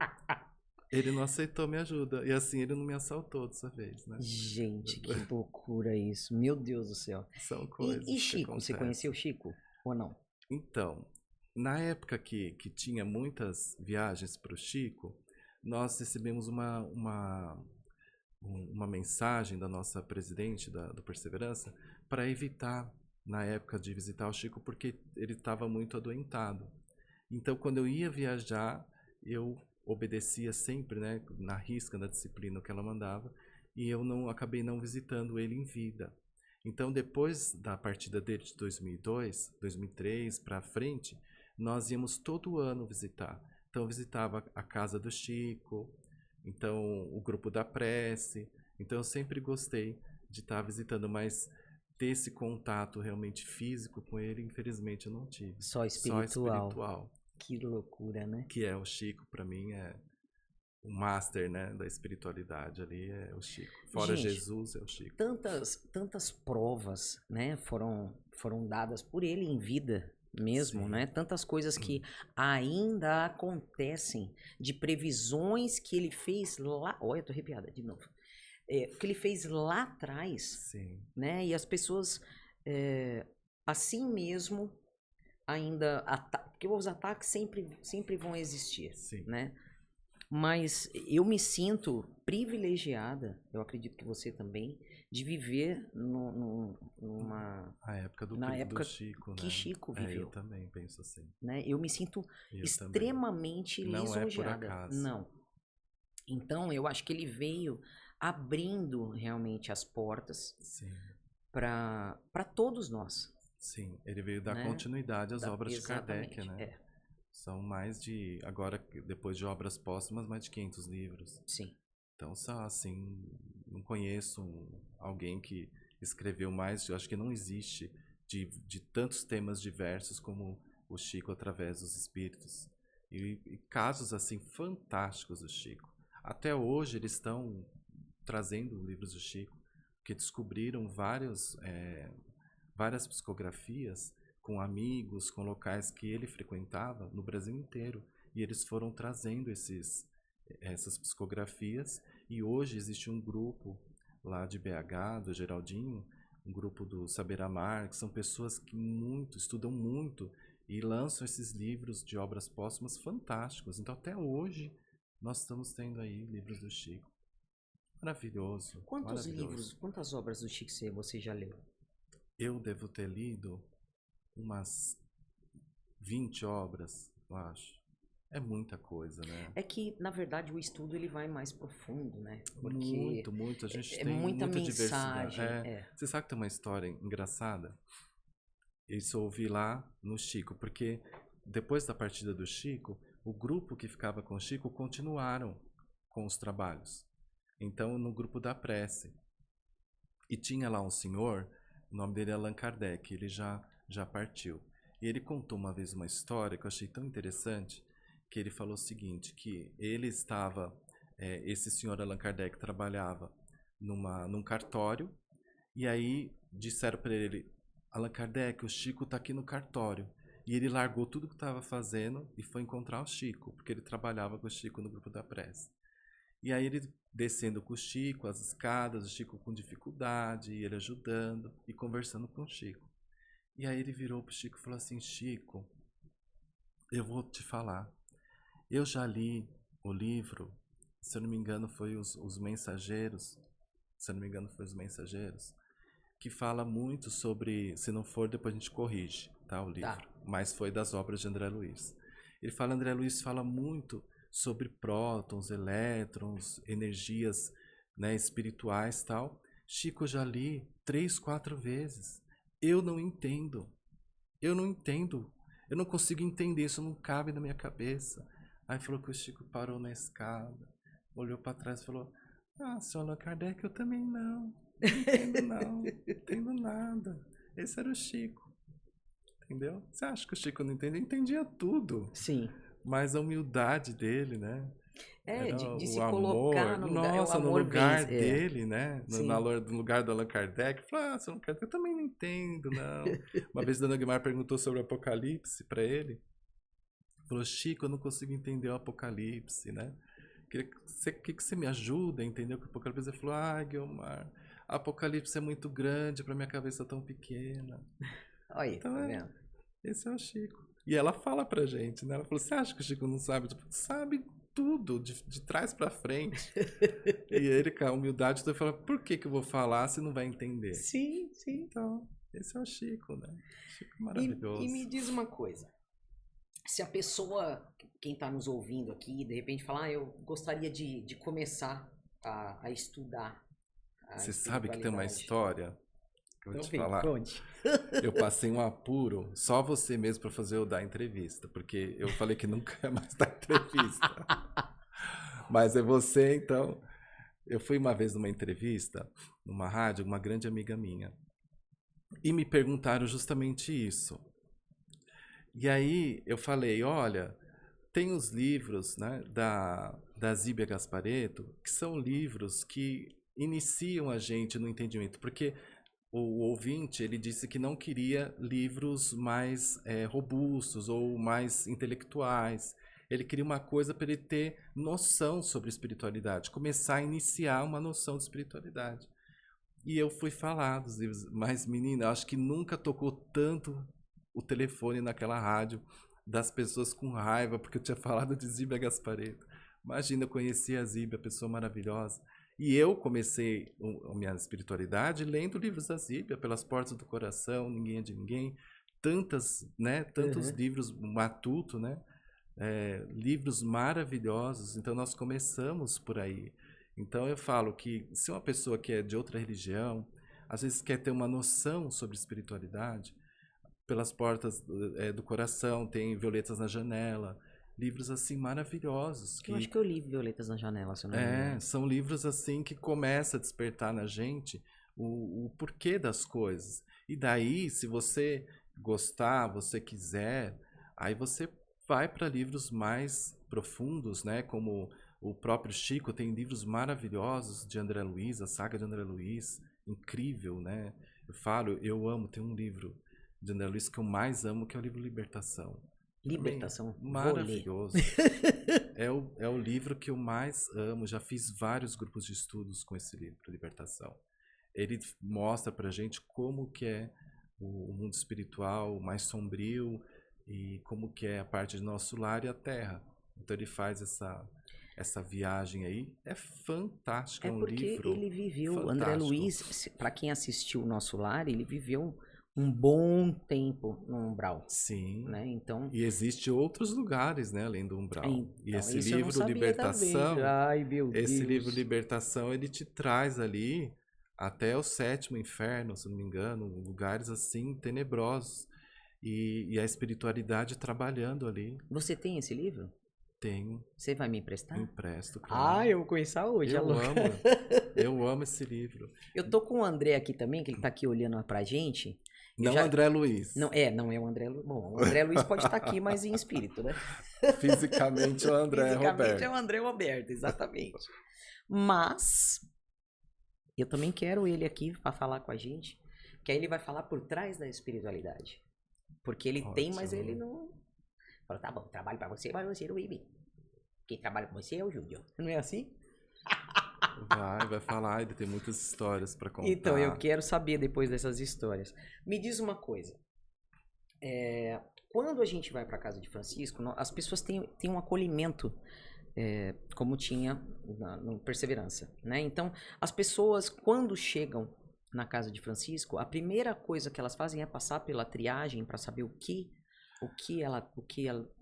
Ele não aceitou minha ajuda. E assim, ele não me assaltou dessa vez, né? Gente, que loucura isso. Meu Deus do céu. São coisas E que Chico, você acontecem. conheceu o Chico ou não? Então, na época que tinha muitas viagens para o Chico, nós recebemos uma mensagem da nossa presidente do Perseverança para evitar, na época de visitar o Chico, porque ele estava muito adoentado. Então, quando eu ia viajar, eu obedecia sempre, né, na risca da disciplina que ela mandava, e eu acabei não visitando ele em vida. Então, depois da partida dele de 2002, 2003 para frente, nós íamos todo ano visitar. Então, eu visitava a casa do Chico, então o grupo da prece. Então, eu sempre gostei de estar visitando, mas ter esse contato realmente físico com ele, infelizmente, eu não tive. Só Só espiritual. espiritual. Que loucura, né? Que é o Chico, para mim, é o master, né, da espiritualidade ali, é o Chico. Fora Gente, Jesus, é o Chico. tantas provas, né, foram dadas por ele em vida mesmo, Sim. né? Tantas coisas que ainda acontecem, de previsões que ele fez lá. Olha, eu tô arrepiada de novo. Que ele fez lá atrás, Sim. né? E as pessoas, assim mesmo, ainda. Porque os ataques sempre vão existir, Sim. né? Mas eu me sinto privilegiada, eu acredito que você também, de viver A época do Chico, que né? Chico viveu. Eu também penso assim. Né? Eu me sinto Eu extremamente também. Não é por lisonjeada. acaso. Não. Então, eu acho que ele veio abrindo realmente as portas para todos nós. Sim, ele veio dar né? continuidade às obras de Kardec, Exatamente, né? São mais de, agora, depois de obras póstumas, mais de 500 livros. Sim. Então, só assim, não conheço alguém que escreveu mais, eu acho que não existe, de tantos temas diversos como o Chico através dos espíritos. E casos, assim, fantásticos do Chico. Até hoje eles estão trazendo livros do Chico, que descobriram várias psicografias com amigos, com locais que ele frequentava no Brasil inteiro. E eles foram trazendo essas psicografias. E hoje existe um grupo lá de BH, do Geraldinho, um grupo do Saber Amar, que são pessoas que estudam muito e lançam esses livros de obras póstumas fantásticos. Então, até hoje, nós estamos tendo aí livros do Chico. Maravilhoso. Quantos livros, quantas obras do Chico você já leu? Eu devo ter lido umas 20 obras, eu acho. É muita coisa, né? É que, na verdade, o estudo ele vai mais profundo, né? Porque muito. A gente tem muita diversidade. mensagem. Você sabe que tem uma história engraçada? Isso eu ouvi lá no Chico, porque depois da partida do Chico, o grupo que ficava com o Chico continuaram com os trabalhos. Então, no grupo da prece. E tinha lá um senhor, o nome dele é Allan Kardec, ele já partiu. E ele contou uma vez uma história que eu achei tão interessante, que ele falou o seguinte, que ele estava, esse senhor Allan Kardec trabalhava num cartório, e aí disseram para ele, Allan Kardec, o Chico está aqui no cartório. E ele largou tudo que estava fazendo e foi encontrar o Chico, porque ele trabalhava com o Chico no grupo da prece. E aí ele descendo com o Chico, as escadas, o Chico com dificuldade, e ele ajudando e conversando com o Chico. E aí ele virou pro Chico e falou assim, Chico, eu vou te falar. Eu já li o livro, se eu não me engano foi os Mensageiros, que fala muito sobre, se não for depois a gente corrige, tá, o livro. Tá. Mas foi das obras de André Luiz. André Luiz fala muito sobre prótons, elétrons, energias, né, espirituais e tal. Chico, eu já li 3, 4 vezes. Eu não entendo. Eu não consigo entender, isso não cabe na minha cabeça. Aí falou que o Chico parou na escada, olhou para trás e falou, senhor Allan Kardec, eu também não entendo nada. Esse era o Chico. Entendeu? Você acha que o Chico não entende? Ele entendia tudo. Sim. Mas a humildade dele, né? Era de se o colocar amor, no lugar. É o nossa, no amor lugar vence. dele, né? Sim. No lugar do Allan Kardec. Falou, ah, seu Allan Kardec, eu também não entendo, não. Uma vez Dona Guimarães perguntou sobre o Apocalipse para ele. Falou, Chico, eu não consigo entender o Apocalipse, né? Que você me ajuda a entender o Apocalipse? Ele falou, ah, Guilmar, Apocalipse é muito grande para minha cabeça tão pequena. Olha aí, Então, tá vendo? esse é o Chico. E ela fala pra gente, né? Ela falou, você acha que o Chico não sabe? Tipo, sabe tudo, de trás pra frente. E ele, com a humildade, fala, por que eu vou falar se não vai entender? Sim, sim. Então, esse é o Chico, né? Chico E maravilhoso. me diz uma coisa. Se a pessoa, quem está nos ouvindo aqui, de repente falar, ah, eu gostaria de começar a estudar a Você sabe que tem uma espiritualidade. história que eu vou Então te vem, falar. conte. Eu passei um apuro, só você mesmo pra fazer eu dar entrevista, porque eu falei que nunca ia mais dar entrevista. Mas é você, então. Eu fui uma vez numa entrevista, numa rádio, uma grande amiga minha. E me perguntaram justamente isso. E aí eu falei, olha, tem os livros, né, da Zíbia Gasparetto, que são livros que iniciam a gente no entendimento, porque o ouvinte, ele disse que não queria livros mais robustos ou mais intelectuais. Ele queria uma coisa para ele ter noção sobre espiritualidade, começar a iniciar uma noção de espiritualidade. E eu fui falar dos livros, mas menina, acho que nunca tocou tanto o telefone naquela rádio das pessoas com raiva, porque eu tinha falado de Zíbia Gasparetto. Imagina, eu conheci a Zíbia, pessoa maravilhosa. E eu comecei a minha espiritualidade lendo livros da Zíbia, Pelas Portas do Coração, Ninguém é de Ninguém, tantos Uhum. livros, Matuto, né? Livros maravilhosos. Então nós começamos por aí. Então eu falo que se uma pessoa que é de outra religião, às vezes quer ter uma noção sobre espiritualidade, Pelas Portas do Coração, tem Violetas na Janela, livros assim maravilhosos Eu acho que que eu li Violetas na Janela, se eu não me engano. são livros assim que começam a despertar na gente o porquê das coisas. E daí, se você gostar, você quiser, aí você vai para livros mais profundos, né? Como o próprio Chico tem livros maravilhosos de André Luiz, a saga de André Luiz, incrível, né? Eu amo, tem um livro de André Luiz que eu mais amo, que é o livro Libertação. Também Libertação, vou ler. maravilhoso. É o livro que eu mais amo. Já fiz vários grupos de estudos com esse livro, Libertação. Ele mostra pra gente como que é o mundo espiritual mais sombrio e como que é a parte de nosso lar e a terra. Então ele faz essa viagem aí. É fantástico, É é um porque livro ele viveu, André fantástico. Luiz, para quem assistiu o Nosso Lar, ele viveu um bom tempo no umbral, Sim. né? Então, E existe outros lugares, né, além do umbral. E esse isso eu não livro sabia também. Libertação, Ai, meu esse livro Deus. Libertação, ele te traz ali até o sétimo inferno, se não me engano, lugares assim tenebrosos. E a espiritualidade trabalhando ali. Você tem esse livro? Tenho, Você vai me emprestar? empresto, Ah, claro. eu vou começar hoje, é Eu louco. amo, eu amo esse livro. Eu tô com o André aqui também, que ele tá aqui olhando pra gente. Eu Não já. André Luiz. Não é o André Luiz. Bom, o André Luiz pode estar aqui, mas em espírito, né? Fisicamente é o André Fisicamente é Roberto. o André Roberto, exatamente. Mas eu também quero ele aqui para falar com a gente, que aí ele vai falar por trás da espiritualidade. Porque ele tem, mas ele Ótimo. não. Fala, tá bom, trabalho para você, mas você não vive. Quem trabalha com você é o Júlio. Não é assim? Vai falar, ele tem muitas histórias para contar. Então, eu quero saber depois dessas histórias. Me diz uma coisa. Quando a gente vai para casa de Francisco, as pessoas têm um acolhimento como tinha no Perseverança, né? Então, as pessoas, quando chegam na casa de Francisco, a primeira coisa que elas fazem é passar pela triagem para saber o que ela,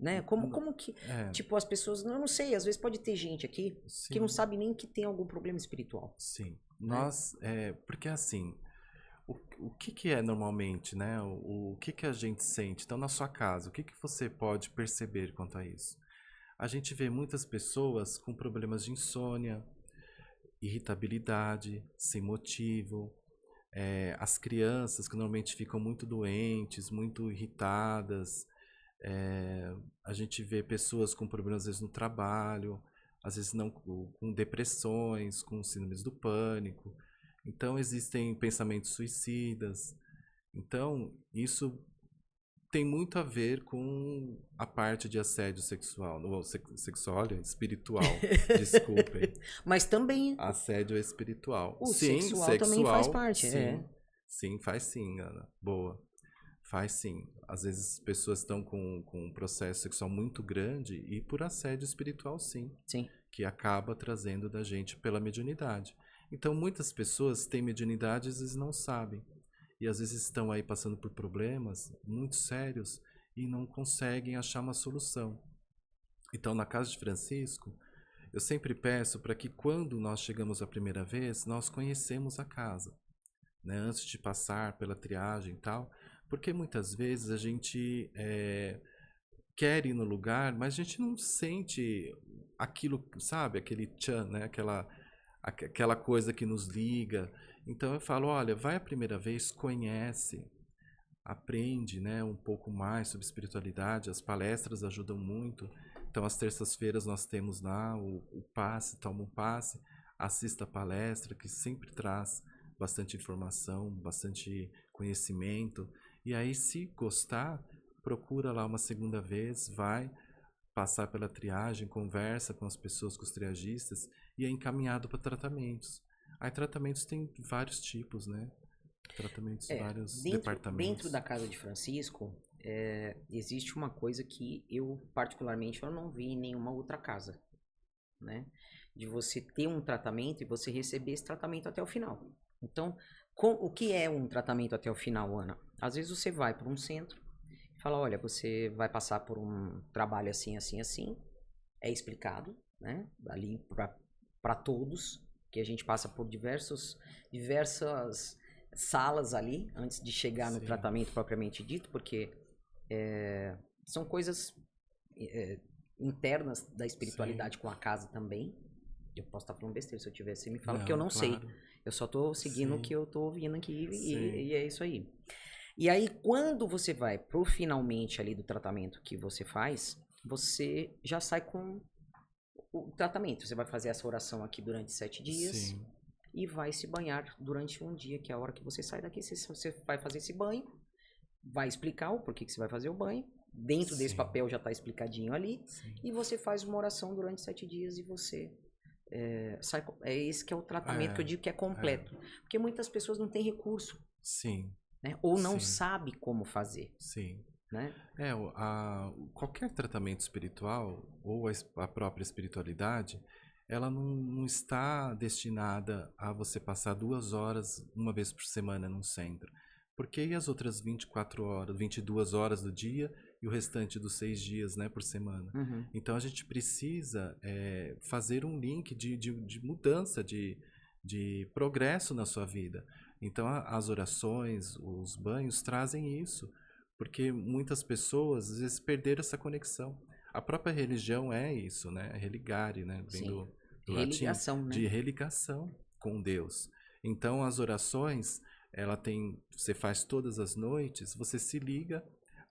né? Como que, tipo, as pessoas, eu não sei, às vezes pode ter gente aqui que não sabe nem que tem algum problema espiritual. Sim. Né? Porque assim, o que é normalmente, né? O que a gente sente? Então, na sua casa, o que você pode perceber quanto a isso? A gente vê muitas pessoas com problemas de insônia, irritabilidade, sem motivo. As crianças que normalmente ficam muito doentes, muito irritadas. A gente vê pessoas com problemas às vezes no trabalho. às vezes não com depressões, com síndromes do pânico. Então existem pensamentos suicidas. Então isso tem muito a ver com a parte de assédio sexual, não sexual, olha, espiritual, desculpem. Mas também Assédio espiritual. o Sim, sexual também faz sexual, parte, sim. Sim, faz sim, Ana. Boa. Faz sim. Às vezes pessoas estão com um processo sexual muito grande e por assédio espiritual, sim. Sim. Que acaba trazendo da gente pela mediunidade. Então, muitas pessoas têm mediunidade e às vezes não sabem. E às vezes estão aí passando por problemas muito sérios e não conseguem achar uma solução. Então, na casa de Francisco, eu sempre peço para que quando nós chegamos a primeira vez, nós conhecemos a casa, né? Antes de passar pela triagem e tal, porque muitas vezes a gente quer ir no lugar, mas a gente não sente aquilo, sabe? Aquele tchan, né? Aquela coisa que nos liga. Então eu falo, olha, vai a primeira vez, conhece, aprende, né, um pouco mais sobre espiritualidade. As palestras ajudam muito. Então às terças-feiras nós temos lá o passe, toma um passe, assista a palestra, que sempre traz bastante informação, bastante conhecimento. E aí, se gostar, procura lá uma segunda vez, vai passar pela triagem, conversa com as pessoas, com os triagistas, e é encaminhado para tratamentos. Aí tratamentos tem vários tipos, né? Tratamentos, vários departamentos. Dentro da casa de Francisco, existe uma coisa que eu, particularmente, eu não vi em nenhuma outra casa, né? De você ter um tratamento e você receber esse tratamento até o final. Então, o que é um tratamento até o final, Ana? Às vezes você vai para um centro e fala, olha, você vai passar por um trabalho assim, assim, assim. É explicado, né? Ali para todos, que a gente passa por diversas salas ali antes de chegar no tratamento propriamente dito, porque são coisas internas da espiritualidade com a casa também. Eu posso estar falando besteira, se eu tiver, você me fala, porque eu não sei. Eu só tô seguindo o que eu tô ouvindo aqui e é isso aí. E aí, quando você vai pro finalmente ali do tratamento que você faz, você já sai com o tratamento. Você vai fazer essa oração aqui durante 7 dias e vai se banhar durante um dia, que é a hora que você sai daqui. Você vai fazer esse banho, vai explicar o porquê que você vai fazer o banho. Dentro desse papel já tá explicadinho ali. E você faz uma oração durante 7 dias e você... esse que é o tratamento que eu digo que é completo. Porque muitas pessoas não têm recurso. Né? Ou não sabe como fazer. Né? Qualquer tratamento espiritual ou a própria espiritualidade, ela não está destinada a você passar 2 horas uma vez por semana num centro. Porque e as outras 24 horas, 22 horas do dia e o restante dos 6 dias, né, por semana? Então a gente precisa fazer um link de mudança, de progresso na sua vida. Então as orações, os banhos trazem isso. Porque muitas pessoas, às vezes, perderam essa conexão. A própria religião é isso, né? Religare, né? Vem do latim, né? de religação com Deus. Então, as orações, você faz todas as noites, você se liga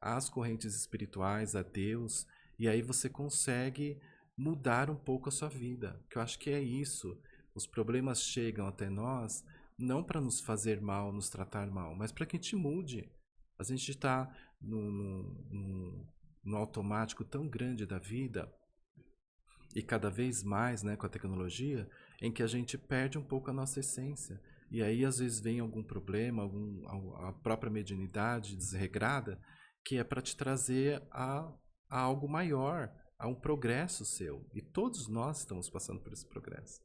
às correntes espirituais, a Deus, e aí você consegue mudar um pouco a sua vida. Que eu acho que é isso. Os problemas chegam até nós, não para nos fazer mal, nos tratar mal, mas para que a gente mude. A gente está no automático tão grande da vida e cada vez mais, né, com a tecnologia, em que a gente perde um pouco a nossa essência. E aí, às vezes, vem algum problema, a própria mediunidade desregrada, que é para te trazer a algo maior, a um progresso seu. E todos nós estamos passando por esse progresso.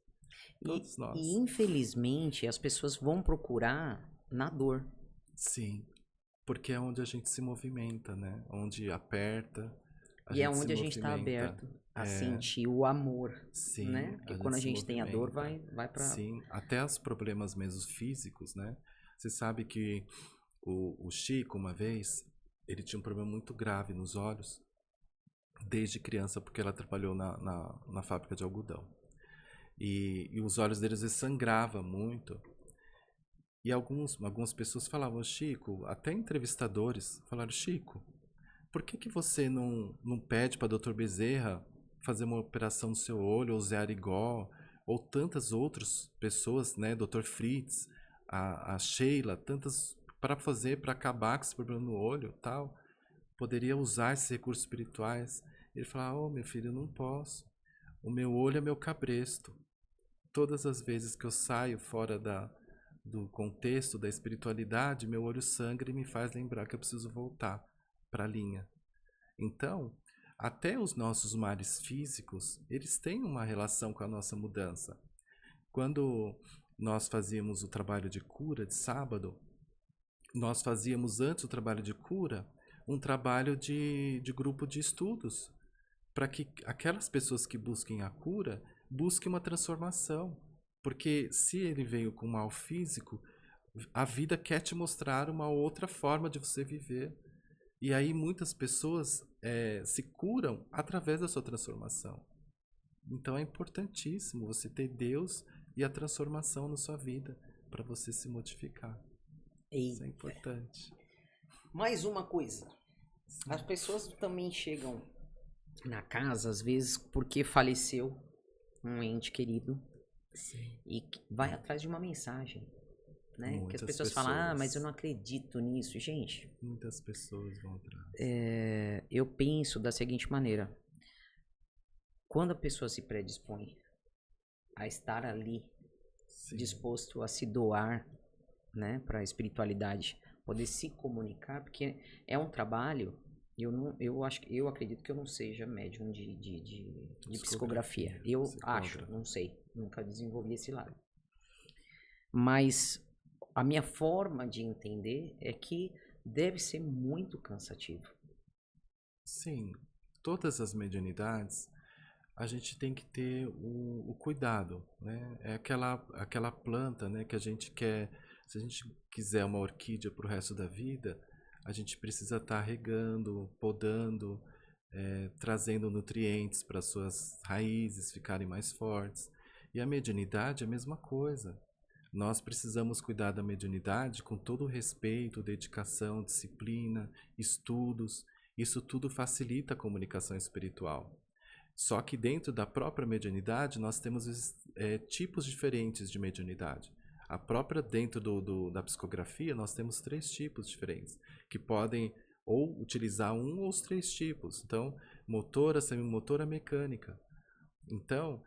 Todos nós. E, infelizmente, as pessoas vão procurar na dor. Sim. Porque é onde a gente se movimenta, né? Onde aperta. E é onde a gente está aberto a sentir o amor. Né? Porque quando a gente tem a dor, vai para. Sim, até os problemas mesmo físicos, né? Você sabe que o Chico, uma vez, ele tinha um problema muito grave nos olhos, desde criança, porque ela trabalhou na fábrica de algodão. E os olhos deles sangravam muito. E algumas pessoas falavam, Chico, até entrevistadores falaram, Chico, por que você não pede para Dr. Bezerra fazer uma operação no seu olho, ou Zé Arigó, ou tantas outras pessoas, né, Dr. Fritz, a Sheila, tantas para fazer, para acabar com esse problema no olho, tal, poderia usar esses recursos espirituais. Ele falava: "Oh, meu filho, eu não posso. O meu olho é meu cabresto. Todas as vezes que eu saio fora do contexto da espiritualidade, meu olho sangra e me faz lembrar que eu preciso voltar para a linha." Então, até os nossos mares físicos, eles têm uma relação com a nossa mudança. Quando nós fazíamos o trabalho de cura de sábado, nós fazíamos antes do trabalho de cura um trabalho de grupo de estudos, para que aquelas pessoas que busquem a cura busquem uma transformação. Porque se ele veio com mal físico, a vida quer te mostrar uma outra forma de você viver. E aí muitas pessoas se curam através da sua transformação. Então é importantíssimo você ter Deus e a transformação na sua vida para você se modificar. Isso é Eita. importante. Mais uma coisa. Sim. As pessoas também chegam na casa, às vezes, porque faleceu um ente querido. Sim. E vai atrás de uma mensagem. Né? Que as Muitas pessoas falam: ah, mas eu pessoas. não acredito nisso. Gente, Muitas pessoas vão atrás. eu penso da seguinte maneira. Quando a pessoa se predispõe a estar ali, Sim. disposto a se doar, né, para a espiritualidade, poder se comunicar, porque é um trabalho. Eu acredito que eu não seja médium de psicografia. Eu acho, não sei, nunca desenvolvi esse lado. Mas a minha forma de entender é que deve ser muito cansativo. Sim, todas as mediunidades a gente tem que ter o cuidado, né? É aquela planta, né, que a gente quer. Se a gente quiser uma orquídea para o resto da vida, a gente precisa estar regando, podando, trazendo nutrientes para suas raízes ficarem mais fortes. E a mediunidade é a mesma coisa. Nós precisamos cuidar da mediunidade com todo o respeito, dedicação, disciplina, estudos. Isso tudo facilita a comunicação espiritual. Só que dentro da própria mediunidade, nós temos tipos diferentes de mediunidade. A própria dentro da psicografia, nós temos 3 tipos diferentes, que podem ou utilizar um ou os 3 tipos. Então, motora, semimotora, mecânica. Então,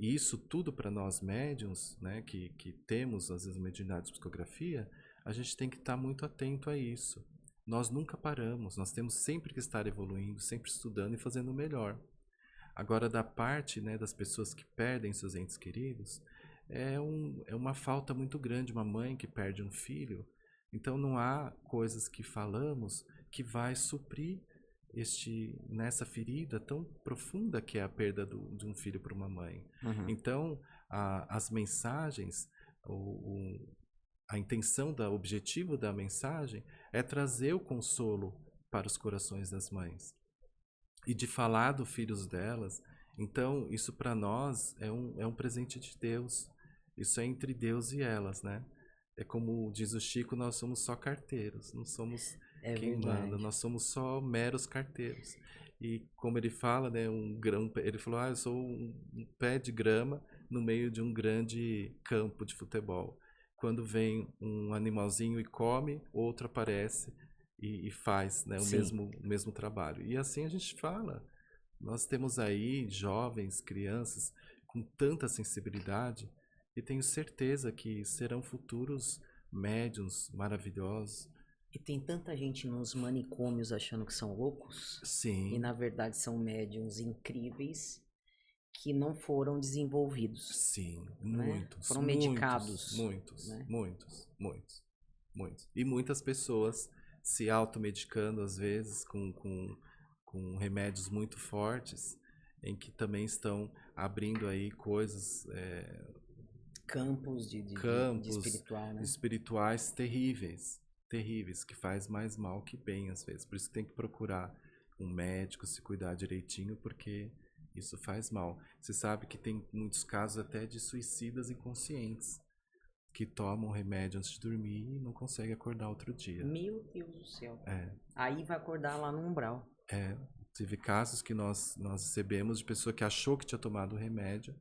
isso tudo para nós médiuns, né, que temos às vezes mediunidade de psicografia, a gente tem que estar muito atento a isso. Nós nunca paramos, nós temos sempre que estar evoluindo, sempre estudando e fazendo o melhor. Agora, da parte, né, das pessoas que perdem seus entes queridos, é uma falta muito grande, uma mãe que perde um filho. Então, não há coisas que falamos que vai suprir nessa ferida tão profunda que é a perda de um filho para uma mãe. Uhum. Então, as mensagens, a intenção, o objetivo da mensagem é trazer o consolo para os corações das mães e de falar dos filhos delas. Então, isso para nós é um presente de Deus. Isso é entre Deus e elas, né? É como diz o Chico, nós somos só carteiros, não somos quem manda, nós somos só meros carteiros. E como ele fala, né, ele falou: eu sou um pé de grama no meio de um grande campo de futebol. Quando vem um animalzinho e come, outro aparece e faz, né, o mesmo trabalho. E assim a gente fala. Nós temos aí jovens, crianças com tanta sensibilidade e tenho certeza que serão futuros médiuns maravilhosos. E tem tanta gente nos manicômios achando que são loucos. Sim. E na verdade são médiuns incríveis que não foram desenvolvidos. Sim, né? muitos. Foram medicados. Muitos, né? muitos. E muitas pessoas se automedicando, às vezes, com remédios muito fortes, em que também estão abrindo aí coisas... campos de espiritual, né? espirituais terríveis, que faz mais mal que bem, às vezes. Por isso que tem que procurar um médico, se cuidar direitinho, porque isso faz mal. Você sabe que tem muitos casos até de suicidas inconscientes, que tomam remédio antes de dormir e não conseguem acordar outro dia. Meu Deus do céu. Aí vai acordar lá no umbral. Teve casos que nós recebemos de pessoa que achou que tinha tomado o remédio,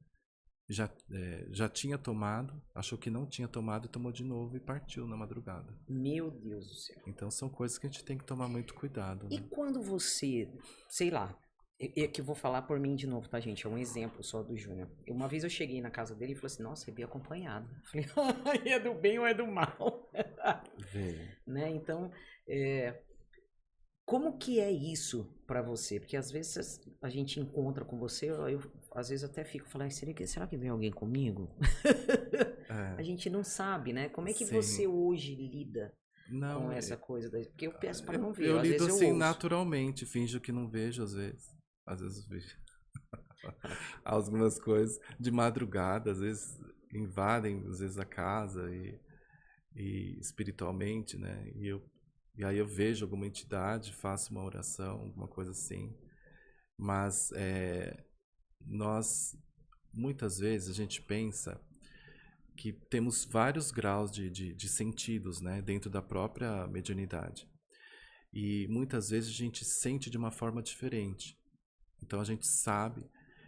já tinha tomado, achou que não tinha tomado e tomou de novo e partiu na madrugada. Meu Deus do céu. Então são coisas que a gente tem que tomar muito cuidado, E né? quando você, sei lá, que eu vou falar por mim de novo, tá, gente? É um exemplo só do Júnior. Uma vez eu cheguei na casa dele e falei assim, nossa, eu vi acompanhado. Eu falei, é do bem ou é do mal? Veio. Né? Então, como que é isso pra você? Porque às vezes a gente encontra com você, eu às vezes até fico falando, será que vem alguém comigo? A É, gente não sabe, né? Como é que você sim. hoje lida com Não, essa coisa? Porque eu peço pra eu, não ver, eu às lido vezes eu assim ouço. naturalmente, finjo que não vejo às vezes. Às vezes eu vejo algumas coisas de madrugada, às vezes invadem às vezes a casa e espiritualmente, né? E aí eu vejo alguma entidade, faço uma oração, alguma coisa assim. Mas nós, muitas vezes, a gente pensa que temos vários graus de sentidos, né? Dentro da própria mediunidade. E muitas vezes a gente sente de uma forma diferente. Então a gente sabe.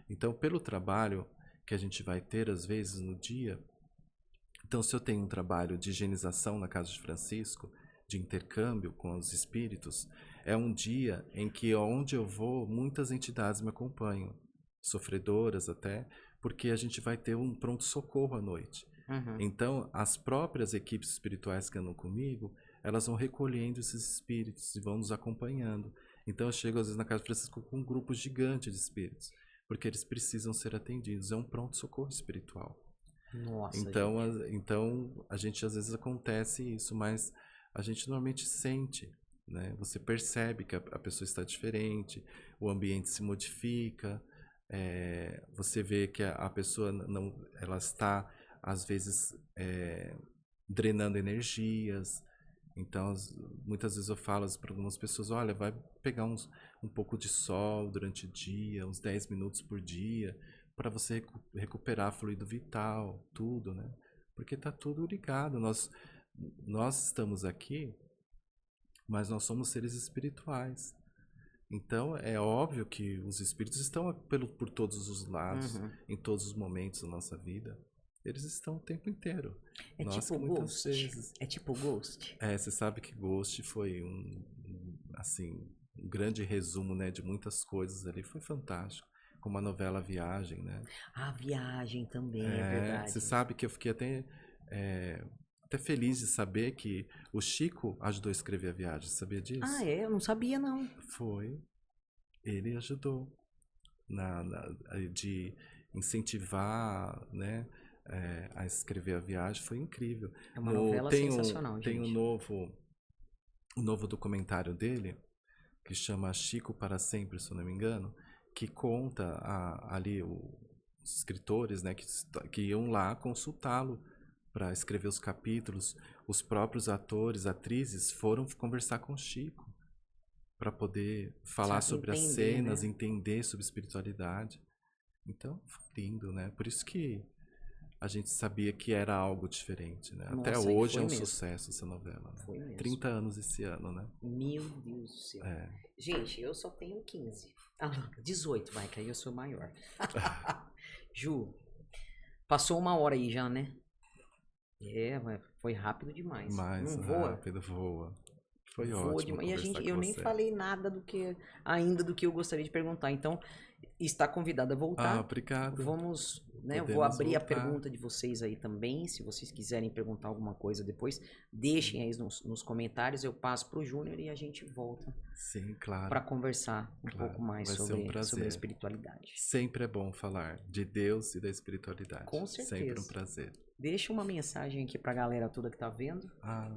Então, pelo trabalho que a gente vai ter, às vezes, no dia. Então, se eu tenho um trabalho de higienização na casa de Francisco, de intercâmbio com os espíritos, é um dia em que, onde eu vou, muitas entidades me acompanham, sofredoras até, porque a gente vai ter um pronto-socorro à noite. Uhum. Então, as próprias equipes espirituais que andam comigo, elas vão recolhendo esses espíritos e vão nos acompanhando. Então, eu chego às vezes na casa de Francisco com um grupo gigante de espíritos, porque eles precisam ser atendidos. É um pronto-socorro espiritual. Nossa, Então, gente. então a gente às vezes acontece isso, mas a gente normalmente sente, né? Você percebe que a pessoa está diferente, o ambiente se modifica, você vê que a pessoa não, ela está às vezes drenando energias. Então, muitas vezes eu falo para algumas pessoas, olha, vai pegar um pouco de sol durante o dia, uns 10 minutos por dia, para você recuperar fluido vital, tudo, né? Porque tá tudo ligado. Nós estamos aqui, mas nós somos seres espirituais. Então, é óbvio que os espíritos estão por todos os lados, Uhum. em todos os momentos da nossa vida. Eles estão o tempo inteiro. É Nós tipo que muitas Ghost. vezes. É tipo Ghost. Você sabe que Ghost foi assim, um grande resumo, né, de muitas coisas ali. Foi fantástico. Como a novela Viagem, né? A viagem também, é Você verdade. sabe que eu fiquei até feliz de saber que o Chico ajudou a escrever a viagem. Sabia Ah, disso? é? Eu não sabia, não. Foi. Ele ajudou de incentivar, né, a escrever a viagem. Foi incrível. É uma novela sensacional, Tem gente. um novo documentário dele que chama Chico para Sempre, se eu não me engano, que conta ali os escritores, né, que iam lá consultá-lo para escrever os capítulos. Os próprios atores, atrizes foram conversar com Chico para poder falar Sabe sobre as entender, cenas, né? entender sobre espiritualidade. Então, foi lindo, né? Por isso que a gente sabia que era algo diferente, né? Até Nossa, e hoje é foi um mesmo. sucesso essa novela, né? Foi mesmo. 30 anos esse ano, né? Meu Deus do céu. É. Gente, eu só tenho 15. Ah, não, 18, vai, que aí eu sou maior. Ju, passou uma hora aí já, né? Mas foi rápido demais. Mais Não voa? rápido, voa. Foi Voa ótimo demais. E conversar eu com nem você. falei nada do que eu gostaria de perguntar. Então, está convidado a Ah, voltar. obrigado. Vamos, né? Eu vou Podemos abrir a voltar. pergunta de vocês aí também. Se vocês quiserem perguntar alguma coisa depois, deixem aí nos comentários. Eu passo pro Júnior e a gente volta Sim, para claro, conversar um pouco claro. mais Vai ser um sobre a prazer. espiritualidade. Sempre é bom falar de Deus e da espiritualidade. Com Sempre um certeza. prazer. Deixa uma mensagem aqui pra galera toda que tá vendo. Ah,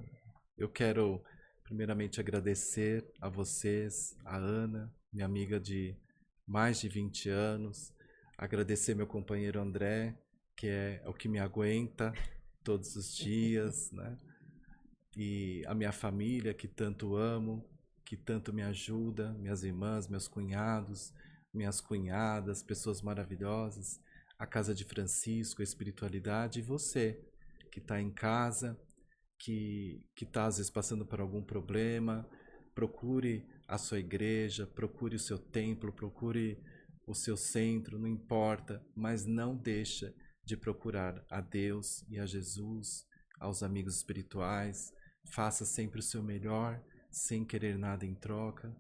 eu quero primeiramente agradecer a vocês, a Ana, minha amiga de mais de 20 anos, agradecer meu companheiro André, que é o que me aguenta todos os dias, né? E a minha família, que tanto amo, que tanto me ajuda, minhas irmãs, meus cunhados, minhas cunhadas, pessoas maravilhosas, a Casa de Francisco, a espiritualidade, e você, que está em casa, que está às vezes passando por algum problema, procure a sua igreja, procure o seu templo, procure o seu centro, não importa, mas não deixa de procurar a Deus e a Jesus, aos amigos espirituais. Faça sempre o seu melhor, sem querer nada em troca.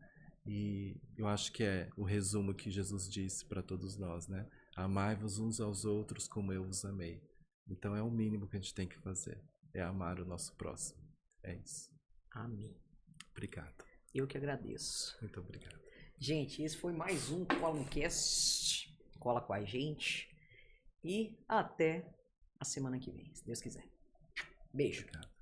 E eu acho que é o resumo que Jesus disse para todos nós, né? Amai-vos uns aos outros como eu vos amei. Então é o mínimo que a gente tem que fazer, é amar o nosso próximo. É isso. Amém. Obrigado. Eu que agradeço. Muito obrigado. Gente, esse foi mais um Cola no Cast. Cola com a gente. E até a semana que vem, se Deus quiser. Beijo. Obrigado.